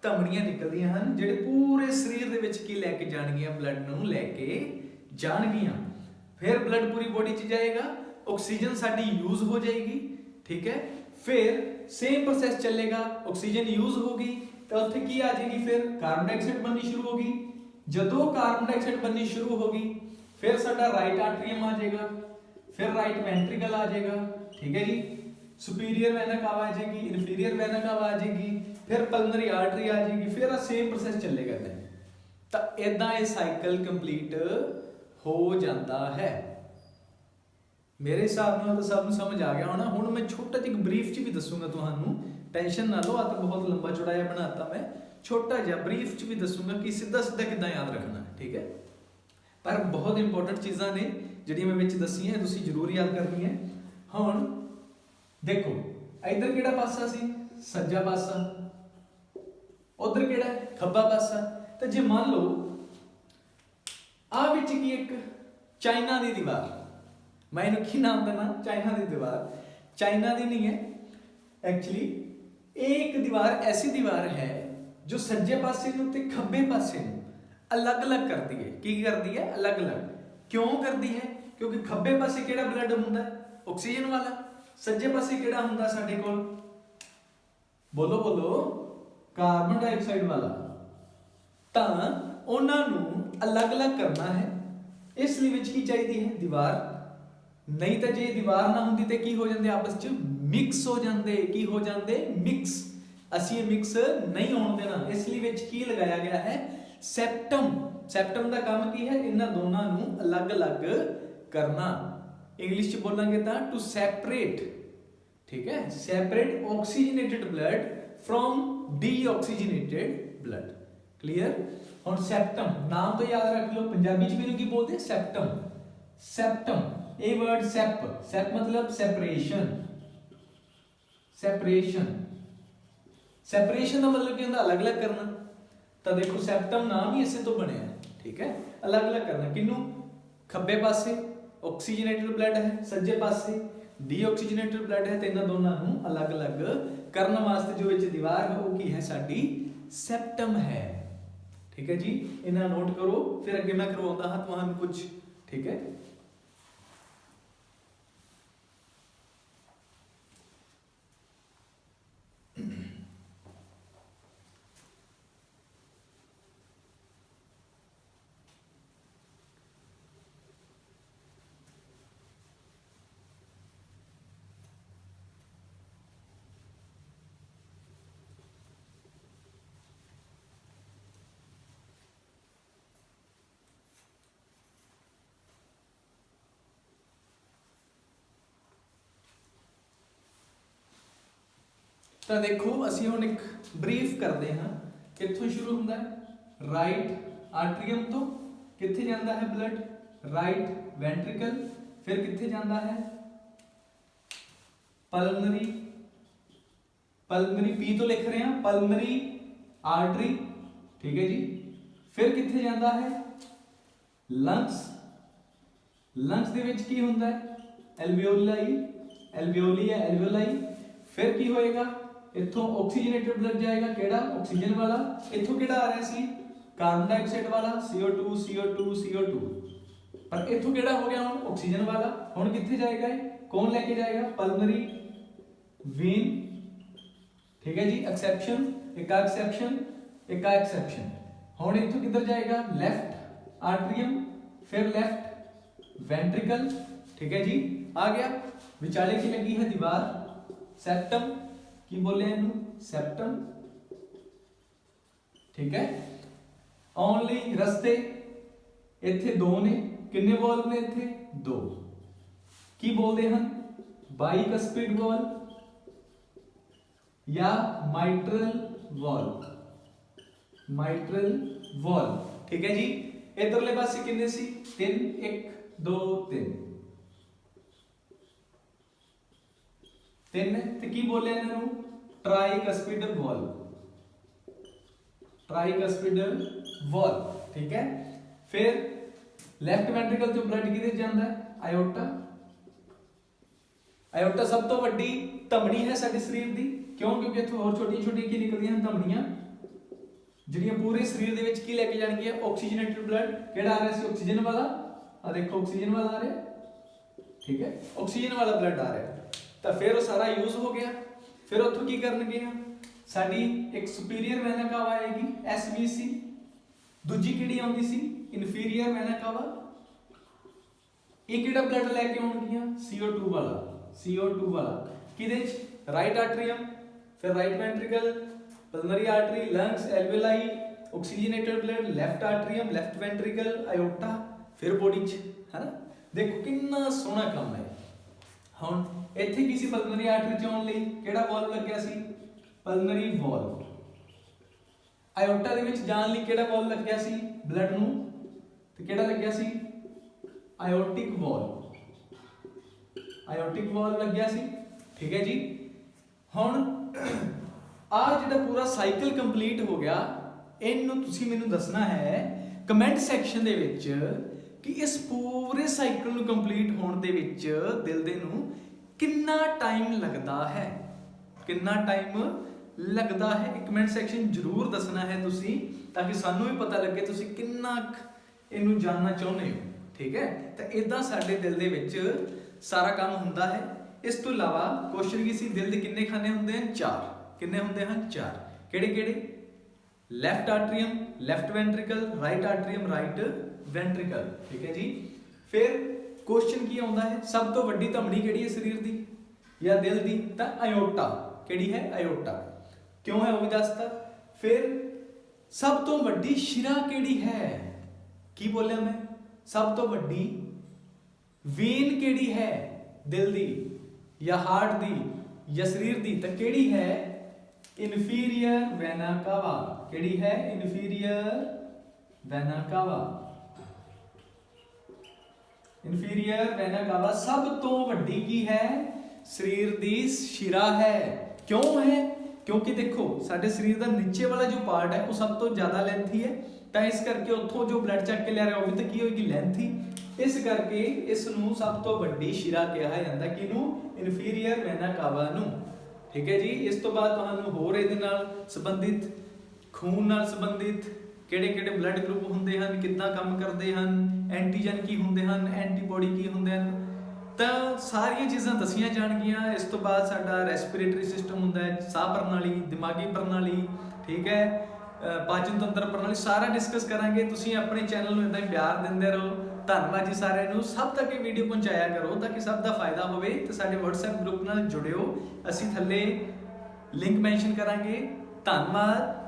ਧਮਨੀਆਂ ਨਿਕਲਦੀਆਂ ਹਨ ਜਿਹੜੇ ਪੂਰੇ ਸਰੀਰ ਦੇ ਵਿੱਚ ਕੀ ਲੈ ਕੇ ਜਾਣਗੀਆਂ? ਬਲੱਡ ਨੂੰ ਲੈ ਕੇ ਜਾਣਗੀਆਂ। ਫਿਰ ਬਲੱਡ ਪੂਰੀ ਬੋਡੀ 'ਚ ਜਾਏਗਾ, ਆਕਸੀਜਨ ਸਾਡੀ ਯੂਜ਼ ਹੋ ਜਾਏਗੀ। ਠੀਕ ਹੈ, ਫਿਰ ਸੇਮ ਪ੍ਰੋਸੈਸ ਚੱਲੇਗਾ। ਆਕਸੀਜਨ ਯੂਜ਼ ਹੋ ਗਈ ਤਾਂ ਉੱਥੇ ਕੀ ਆ ਜਾਏਗੀ? ਫਿਰ ਕਾਰਬਨ ਡਾਈਆਕਸਾਈਡ ਬਣਨੀ ਸ਼ੁਰੂ ਹੋ ਗਈ। ਜਦੋਂ ਕਾਰਬਨ ਡਾਈਆਕਸਾਈਡ ਬਣਨੀ ਸ਼ੁਰੂ ਹੋ ਗਈ, ਫਿਰ ਸਾਡਾ ਰਾਈਟ ਆਰਟਰੀਅਮ ਆ ਜਾਏਗਾ, ਫਿਰ ਰਾਈਟ ਵੈਂਟ੍ਰੀਕਲ ਆ ਜਾਏਗਾ। ਠੀਕ ਹੈ ਜੀ, ਸੁਪੀਰੀਅਰ ਵੈਨਾ ਕਾਵਾ ਆ ਜਾਏਗੀ, ਇਨਫੀਰੀਅਰ ਵੈਨਾ ਕਾਵਾ ਆ ਜਾਏਗੀ, ਫਿਰ ਪਲਮਨਰੀ ਆਰਟਰੀ ਆ ਜਾਏਗੀ। ਫਿਰ ਆ ਸੇਮ ਪ੍ਰੋਸੈਸ ਚੱਲੇਗਾ। ਤਾਂ ਇਦਾਂ ਇਹ ਸਾਈਕਲ ਕੰਪਲੀਟ ਹੋ ਜਾਂਦਾ ਹੈ। ਮੇਰੇ ਹਿਸਾਬ ਨਾਲ ਤਾਂ ਸਭ ਨੂੰ ਸਮਝ ਆ ਗਿਆ ਹੋਣਾ। ਹੁਣ ਮੈਂ ਛੋਟਾ ਜਿਹਾ ਬਰੀਫ 'ਚ ਵੀ ਦੱਸੂਗਾ ਤੁਹਾਨੂੰ, ਟੈਨਸ਼ਨ ਨਾ ਲਓ। ਆ ਤਾਂ ਬਹੁਤ ਲੰਬਾ ਚੌੜਾ ਜਿਹਾ ਬਣਾਤਾ ਮੈਂ, ਛੋਟਾ ਜਿਹਾ ਬਰੀਫ 'ਚ ਵੀ ਦੱਸੂਗਾ ਕਿ ਸਿੱਧਾ ਸਿੱਧਾ ਕਿੱਦਾਂ ਯਾਦ ਰੱਖਣਾ। ਠੀਕ ਹੈ, ਪਰ ਬਹੁਤ ਇੰਪੋਰਟੈਂਟ ਚੀਜ਼ਾਂ ਨੇ ਜਿਹੜੀਆਂ ਮੈਂ ਵਿੱਚ ਦੱਸੀਆਂ, ਤੁਸੀਂ ਜ਼ਰੂਰ ਯਾਦ ਕਰਨੀਆਂ। ਹੁਣ ਦੇਖੋ, ਇੱਧਰ ਕਿਹੜਾ ਪਾਸਾ ਸੀ? ਸੱਜਾ ਪਾਸਾ। ਉਧਰ ਕਿਹੜਾ? ਖੱਬਾ ਪਾਸਾ। ਤਾਂ ਜੇ ਮੰਨ ਲਓ ਆ ਵਿੱਚ ਕੀ ਇੱਕ ਚਾਈਨਾ ਦੀ ਦੀਵਾਰ, ਮੈਂ ਇਹਨੂੰ ਕੀ ਨਾਮ ਦੇਣਾ? ਚਾਈਨਾ ਦੀ ਦੀਵਾਰ। ਚਾਈਨਾ ਦੀ ਨਹੀਂ ਹੈ ਐਕਚੁਅਲੀ, ਇਹ ਇੱਕ ਦੀਵਾਰ ਐਸੀ ਦੀਵਾਰ ਹੈ ਜੋ ਸੱਜੇ ਪਾਸੇ ਨੂੰ ਤੇ ਖੱਬੇ ਪਾਸੇ ਨੂੰ ਅਲੱਗ-ਅਲੱਗ ਕਰਦੀ ਹੈ। ਕੀ ਕਰਦੀ ਹੈ? ਅਲੱਗ-ਅਲੱਗ। ਕਿਉਂ ਕਰਦੀ ਹੈ? ਕਿਉਂਕਿ ਖੱਬੇ ਪਾਸੇ ਕਿਹੜਾ ਬਲੱਡ ਹੁੰਦਾ? ਆਕਸੀਜਨ ਵਾਲਾ। ਸੱਜੇ ਪਾਸੇ ਕਿਹੜਾ ਹੁੰਦਾ ਸਾਡੇ ਕੋਲ? ਬੋਲੋ ਬੋਲੋ, ਕਾਰਬਨ ਡਾਈਆਕਸਾਈਡ ਵਾਲਾ। ਤਾਂ ਉਹਨਾਂ ਨੂੰ ਅਲੱਗ-ਅਲੱਗ ਕਰਨਾ ਹੈ, ਇਸ ਲਈ ਵਿੱਚ ਕੀ ਚਾਹੀਦੀ ਹੈ? ਦੀਵਾਰ। ਨਹੀਂ ਤਾਂ ਜੇ ਦੀਵਾਰ ਨਾ ਹੁੰਦੀ ਤੇ ਕੀ ਹੋ ਜਾਂਦੇ? ਆਪਸ 'ਚ ਮਿਕਸ ਹੋ ਜਾਂਦੇ। ਕੀ ਹੋ ਜਾਂਦੇ? ਮਿਕਸ। ਅਸੀਂ ਇਹ ਮਿਕਸ ਨਹੀਂ ਹੋਣ ਦੇਣਾ, ਇਸ ਲਈ ਵਿੱਚ ਕੀ ਲਗਾਇਆ ਗਿਆ ਹੈ? ਸੈਪਟਮ। ਸੈਪਟਮ ਦਾ ਕੰਮ ਕੀ ਹੈ? ਇਹਨਾਂ ਦੋਨਾਂ ਨੂੰ ਅਲੱਗ-ਅਲੱਗ ਕਰਨਾ। ਇੰਗਲਿਸ਼ 'ਚ ਬੋਲਾਂਗੇ ਤਾਂ ਟੂ ਸੈਪਰੇਟ। ਠੀਕ ਹੈ, separate oxygenated blood from deoxygenated blood. Clear? ਹੁਣ ਸੈਪਟਮ ਨਾਮ ਤੋਂ ਯਾਦ ਰੱਖ ਲਓ, ਪੰਜਾਬੀ 'ਚ ਵੀ ਕੀ ਬੋਲਦੇ? ਸੈਪਟਮ। ਸੈਪਟਮ, ਇਹ ਵਰਡ ਸੈਪ, ਸੈਪ ਮਤਲਬ ਸੈਪਰੇਸ਼ਨ। ਸੈਪਰੇਸ਼ਨ, ਸੈਪਰੇਸ਼ਨ ਦਾ ਮਤਲਬ ਕੀ ਹੁੰਦਾ? ਅਲੱਗ-ਅਲੱਗ ਕਰਨਾ। ਤਾਂ ਦੇਖੋ ਸੈਪਟਮ ਨਾਮ ਹੀ ਇਸੇ ਤੋਂ ਬਣਿਆ ਹੈ। ਠੀਕ ਹੈ, ਅਲੱਗ-ਅਲੱਗ ਕਰਨਾ। ਕਿਹਨੂੰ? ਖੱਬੇ ਪਾਸੇ ਆਕਸੀਜਨੇਟਡ ਬਲੱਡ ਹੈ ਸੱਜੇ ਪਾਸੇ, ਡੀਆਕਸੀਜਨੇਟਡ ਬਲੱਡ ਹੈ, ਤੇ ਇਹਨਾਂ ਦੋਨਾਂ ਨੂੰ ਅਲੱਗ-ਅਲੱਗ ਕਰਨ ਵਾਸਤੇ ਜੋ ਵਿੱਚ ਦੀਵਾਰ ਹੈ ਉਹ ਕੀ ਹੈ ਸਾਡੀ ਸੈਪਟਮ ਹੈ। ਠੀਕ ਹੈ ਜੀ, ਇਹਨਾਂ ਨੋਟ ਕਰੋ, ਫਿਰ ਅੱਗੇ ਮੈਂ ਕਰਵਾਉਂਦਾ ਹਾਂ ਤੁਹਾਨੂੰ ਕੁਝ। ਠੀਕ ਹੈ, ਤਾਂ ਦੇਖੋ ਅਸੀਂ ਹੁਣ ਇੱਕ ਬਰੀਫ ਕਰਦੇ ਹਾਂ। ਕਿੱਥੋਂ ਸ਼ੁਰੂ ਹੁੰਦਾ ਹੈ? ਰਾਈਟ ਆਰਟਰੀਅਮ ਤੋਂ। ਕਿੱਥੇ ਜਾਂਦਾ ਹੈ ਬਲੱਡ? ਰਾਈਟ ਵੈਂਟ੍ਰਿਕਲ। ਫਿਰ ਕਿੱਥੇ ਜਾਂਦਾ ਹੈ? ਪਲਮਨਰੀ, ਪਲਮਨਰੀ ਪੀ ਤੋਂ ਲਿਖ ਰਹੇ ਹਾਂ, ਪਲਮਨਰੀ ਆਰਟਰੀ। ਠੀਕ ਹੈ ਜੀ, ਫਿਰ ਕਿੱਥੇ ਜਾਂਦਾ ਹੈ? ਲੰਗਸ। ਲੰਗਸ ਦੇ ਵਿੱਚ ਕੀ ਹੁੰਦਾ ਹੈ? ਐਲਵੀਓਲਾਈ, ਐਲਵੀਓਲੀ ਹੈ, ਐਲਵੀਓਲਾਈ। ਫਿਰ ਕੀ ਹੋਏਗਾ? ਇੱਥੋਂ ਆਕਸੀਜਨੇਟਡ ਬਲੱਡ ਜਾਏਗਾ, ਕਿਹੜਾ? ਆਕਸੀਜਨ ਵਾਲਾ। ਇੱਥੋਂ ਕਿਹੜਾ ਆ ਰਿਹਾ ਸੀ? ਕਾਰਬਨ ਡਾਈਆਕਸਾਈਡ ਵਾਲਾ, CO2 CO2 CO2। ਪਰ ਇੱਥੋਂ ਕਿਹੜਾ ਹੋ ਗਿਆ ਹੁਣ? ਆਕਸੀਜਨ ਵਾਲਾ। ਹੁਣ ਕਿੱਥੇ ਜਾਏਗਾ ਇਹ? ਕੌਣ ਲੈ ਕੇ ਜਾਏਗਾ? Pulmonary vein. ਠੀਕ ਹੈ ਜੀ, ਐਕਸੈਪਸ਼ਨ, ਇੱਕ ਐਕਸੈਪਸ਼ਨ, ਇੱਕ ਐਕਸੈਪਸ਼ਨ। ਹੁਣ ਇੱਥੋਂ ਕਿੱਧਰ ਜਾਏਗਾ? ਲੈਫਟ ਆਰਟਰੀਅਮ, ਫਿਰ ਲੈਫਟ ਵੈਂਟ੍ਰਿਕਲ। ਠੀਕ ਹੈ ਜੀ, ਆ ਗਿਆ। ਵਿਚਾਲੇ ਕੀ ਲੱਗੀ ਹੈ? ਦੀਵਾਰ, ਸੈਪਟਮ। ਕੀ ਬੋਲਿਆ ਇਹਨੂੰ? ਸੈਪਟਮ। ਠੀਕ ਹੈ, ਓਨਲੀ ਰਸਤੇ ਇੱਥੇ ਦੋ ਨੇ। ਕਿੰਨੇ ਵਾਲਵ ਨੇ ਇੱਥੇ? ਦੋ। ਕੀ ਬੋਲਦੇ ਹਨ? ਬਾਈਕਸਪਿਡ ਵਾਲਵ ਜਾਂ ਮਾਈਟਰਲ ਵਾਲਵ, ਮਾਈਟਰਲ ਵਾਲਵ। ਠੀਕ ਹੈ ਜੀ, ਇਧਰਲੇ ਪਾਸੇ ਕਿੰਨੇ ਸੀ? ਤਿੰਨ, 1 2 3 ਤਿੰਨ। ਤੇ ਕੀ ਬੋਲਿਆ ਇਹਨਾਂ ਨੂੰ? ਟ੍ਰਾਈਕਸਪਿਡ ਵਾਲਵ, ਟ੍ਰਾਈਕਸਪਿਡ ਵਾਲਵ। ਠੀਕ ਹੈ, ਫਿਰ ਲੈਫਟ ਵੈਂਟ੍ਰਿਕਲ ਤੋਂ ਬਲੱਡ ਕਿਹਦੇ ਜਾਂਦਾ ਹੈ? ਆਇਓਟਾ। ਆਇਓਟਾ ਸਭ ਤੋਂ ਵੱਡੀ ਧਮਨੀ ਹੈ ਸਾਡੇ ਸਰੀਰ ਦੀ। ਕਿਉਂ? ਕਿਉਂਕਿ ਇੱਥੋਂ ਹੋਰ ਛੋਟੀਆਂ ਛੋਟੀਆਂ ਕੀ ਨਿਕਲਦੀਆਂ ਹਨ? ਧਮਨੀਆਂ, ਜਿਹੜੀਆਂ ਪੂਰੇ ਸਰੀਰ ਦੇ ਵਿੱਚ ਕੀ ਲੈ ਕੇ ਜਾਣਗੀਆਂ? ਆਕਸੀਜਨੇਟਡ ਬਲੱਡ। ਕਿਹੜਾ ਆ ਰਿਹਾ ਸੀ? ਆਕਸੀਜਨ ਵਾਲਾ। ਆ ਦੇਖੋ ਆਕਸੀਜਨ ਵਾਲਾ ਆ ਰਿਹਾ। ਠੀਕ ਹੈ, ਆਕਸੀਜਨ ਵਾਲਾ ਬਲੱਡ ਆ ਰਿਹਾ। ਤਾਂ ਫਿਰ ਉਹ ਸਾਰਾ ਯੂਜ਼ ਹੋ ਗਿਆ। ਫਿਰ ਉੱਥੋਂ ਕੀ ਕਰਨਗੇ ਆ? ਸਾਡੀ ਇੱਕ ਸੁਪੀਰੀਅਰ ਵੈਨਾ ਕਾਵਾ ਆਏਗੀ, SVC। ਦੂਜੀ ਕਿਹੜੀ ਆਉਂਦੀ ਸੀ? ਇਨਫੀਰੀਅਰ ਵੈਨਾ ਕਾਵਾ। ਇਹ ਕਿਹੜਾ ਬਲੱਡ ਲੈ ਕੇ ਆਉਣਗੀਆਂ? CO2 ਵਾਲਾ, CO2 ਵਾਲਾ। ਕਿਹਦੇ ਚ? ਰਾਈਟ ਆਰਟਰੀਅਮ, ਫਿਰ right ventricle, pulmonary artery, lungs, alveoli, oxygenated blood, left atrium, left ventricle, aorta, ਫਿਰ ਬੋਡੀ ਚ, ਹੈ ਨਾ। ਦੇਖੋ ਕਿੰਨਾ ਸੋਹਣਾ ਕੰਮ ਹੈ। ਹੁਣ ਇੱਥੇ ਕੀ ਸੀ? ਪਲਮਨਰੀ ਆਰਟਰੀ ਚ ਆਉਣ ਲਈ ਕਿਹੜਾ ਵਾਲਵ ਲੱਗਿਆ ਸੀ? Pulmonary valve. ਆਇਓਟਾ ਦੇ ਵਿੱਚ ਜਾਣ ਲਈ ਕਿਹੜਾ ਵਾਲਵ ਲੱਗਿਆ ਸੀ? ਬਲੱਡ ਨੂੰ, ਤੇ ਕਿਹੜਾ ਲੱਗਿਆ ਸੀ? ਆਇਓਟਿਕ ਵਾਲਵ, ਆਇਓਟਿਕ ਵਾਲਵ ਲੱਗਿਆ ਸੀ। ਠੀਕ ਹੈ ਜੀ, ਹੁਣ ਆ ਜਿਹੜਾ ਪੂਰਾ ਸਾਈਕਲ ਕੰਪਲੀਟ ਹੋ ਗਿਆ, ਇਹਨੂੰ ਤੁਸੀਂ ਮੈਨੂੰ ਦੱਸਣਾ ਹੈ ਕਮੈਂਟ ਸੈਕਸ਼ਨ ਦੇ ਵਿੱਚ ਕਿ ਇਸ ਪੂਰੇ ਸਾਈਕਲ ਨੂੰ ਕੰਪਲੀਟ ਹੋਣ ਦੇ ਵਿੱਚ ਦਿਲ ਦੇ ਨੂੰ ਕਿੰਨਾ ਟਾਈਮ ਲੱਗਦਾ ਹੈ? ਕਿੰਨਾ ਟਾਈਮ ਲੱਗਦਾ ਹੈ? ਇੱਕ ਕਮੈਂਟ ਸੈਕਸ਼ਨ ਜ਼ਰੂਰ ਦੱਸਣਾ ਹੈ ਤੁਸੀਂ, ਤਾਂ ਕਿ ਸਾਨੂੰ ਵੀ ਪਤਾ ਲੱਗੇ ਤੁਸੀਂ ਕਿੰਨਾ ਇਹਨੂੰ ਜਾਣਨਾ ਚਾਹੁੰਦੇ ਹੋ। ਠੀਕ ਹੈ, ਤਾਂ ਇਦਾਂ ਸਾਡੇ ਦਿਲ ਦੇ ਵਿੱਚ ਸਾਰਾ ਕੰਮ ਹੁੰਦਾ ਹੈ। ਇਸ ਤੋਂ ਇਲਾਵਾ ਕੁਐਸਚਨ ਕੀ ਸੀ? ਦਿਲ ਦੇ ਕਿੰਨੇ ਖਾਨੇ ਹੁੰਦੇ ਹਨ? 4। ਕਿੰਨੇ ਹੁੰਦੇ ਹਨ? 4। ਕਿਹੜੇ ਕਿਹੜੇ? Left atrium, left ventricle, right atrium, right ventricle. ਠੀਕ ਹੈ ਜੀ, ਫਿਰ ਕੁਐਸਚਨ ਕੀ ਆਉਂਦਾ ਹੈ? ਸਭ ਤੋਂ ਵੱਡੀ ਧਮਨੀ ਕਿਹੜੀ ਹੈ ਸਰੀਰ ਦੀ ਜਾਂ ਦਿਲ ਦੀ? ਤਾਂ ਆਇਓਟਾ। ਕਿਹੜੀ ਹੈ? ਆਇਓਟਾ। ਕਿਉਂ ਹੈ ਉਹ ਵੀ ਦੱਸਤਾ। ਫਿਰ ਸਭ ਤੋਂ ਵੱਡੀ ਸ਼ਿਰਾ ਕਿਹੜੀ ਹੈ? ਕੀ ਬੋਲਿਆ ਮੈਂ? ਸਭ ਤੋਂ ਵੱਡੀ ਵੇਨ ਕਿਹੜੀ ਹੈ? ਦਿਲ ਦੀ ਜਾਂ ਹਾਰਟ ਦੀ ਜਾਂ ਸਰੀਰ ਦੀ? ਤਾਂ ਕਿਹੜੀ ਹੈ? ਇਨਫੀਰੀਅਰ ਵੈਨਾ ਕਾਵਾ। ਕਿਹੜੀ ਹੈ? ਇਨਫੀਰੀਅਰ ਵੈਨਾ ਕਾਵਾ। ਇਨਫੀਰੀਅਰ ਵੈਨਾ ਕਾਵਾ ਸਭ ਤੋਂ ਵੱਡੀ ਕੀ ਹੈ? ਸਰੀਰ ਦੀ ਸ਼ਿਰਾ ਹੈ। ਕਿਉਂ ਹੈ? ਕਿਉਂਕਿ ਦੇਖੋ ਸਾਡੇ ਸਰੀਰ ਦਾ ਨੀਚੇ ਵਾਲਾ ਜੋ ਪਾਰਟ ਹੈ ਉਹ ਸਭ ਤੋਂ ਜ਼ਿਆਦਾ ਲੈਂਥੀ ਹੈ, ਤਾਂ ਇਸ ਕਰਕੇ ਉੱਥੋਂ ਜੋ ਬਲੱਡ ਚੱਕ ਕੇ ਲੈ ਰਿਹਾ ਉਹ ਵੀ ਤਾਂ ਕੀ ਹੋਏਗੀ? ਲੈਂਥੀ। ਇਸ ਕਰਕੇ ਇਸ ਨੂੰ ਸਭ ਤੋਂ ਵੱਡੀ ਸ਼ਿਰਾ ਕਿਹਾ ਜਾਂਦਾ, ਕਿਹਨੂੰ? ਇਨਫੀਰੀਅਰ ਵੈਨਾ ਕਾਵਾ ਨੂੰ। ਠੀਕ ਹੈ ਜੀ। ਇਸ ਤੋਂ ਬਾਅਦ ਤੁਹਾਨੂੰ ਹੋਰ ਇਹਦੇ ਨਾਲ ਸੰਬੰਧਿਤ, ਖੂਨ ਨਾਲ ਸੰਬੰਧਿਤ ਕਿਹੜੇ ਬਲੱਡ ਗਰੁੱਪ ਹੁੰਦੇ ਹਨ, ਕਿੱਦਾਂ ਕੰਮ ਕਰਦੇ ਹਨ, ਐਂਟੀਜਨ ਕੀ ਹੁੰਦੇ ਹਨ, ਐਂਟੀਬੋਡੀ ਕੀ ਹੁੰਦੇ ਹਨ, ਤਾਂ ਸਾਰੀਆਂ ਚੀਜ਼ਾਂ ਦੱਸੀਆਂ ਜਾਣਗੀਆਂ। ਇਸ ਤੋਂ ਬਾਅਦ ਸਾਡਾ ਰੈਸਪੀਰੇਟਰੀ ਸਿਸਟਮ ਹੁੰਦਾ ਹੈ, ਸਾਹ ਪ੍ਰਣਾਲੀ, ਦਿਮਾਗੀ ਪ੍ਰਣਾਲੀ, ਠੀਕ ਹੈ, ਪਾਚਨ ਤੰਤਰ ਪ੍ਰਣਾਲੀ, ਸਾਰਾ ਡਿਸਕਸ ਕਰਾਂਗੇ। ਤੁਸੀਂ ਆਪਣੇ ਚੈਨਲ ਨੂੰ ਇਦਾਂ ਹੀ ਪਿਆਰ ਦਿੰਦੇ ਰਹੋ। ਧੰਨਵਾਦ ਜੀ ਸਾਰਿਆਂ ਨੂੰ। ਸਭ ਤੱਕ ਇਹ ਵੀਡੀਓ ਪਹੁੰਚਾਇਆ ਕਰੋ ਤਾਂ ਕਿ ਸਭ ਦਾ ਫਾਇਦਾ ਹੋਵੇ, ਤੇ ਸਾਡੇ WhatsApp ਗਰੁੱਪ ਨਾਲ ਜੁੜਿਓ। ਅਸੀਂ ਥੱਲੇ ਲਿੰਕ ਮੈਂਸ਼ਨ ਕਰਾਂਗੇ। ਧੰਨਵਾਦ।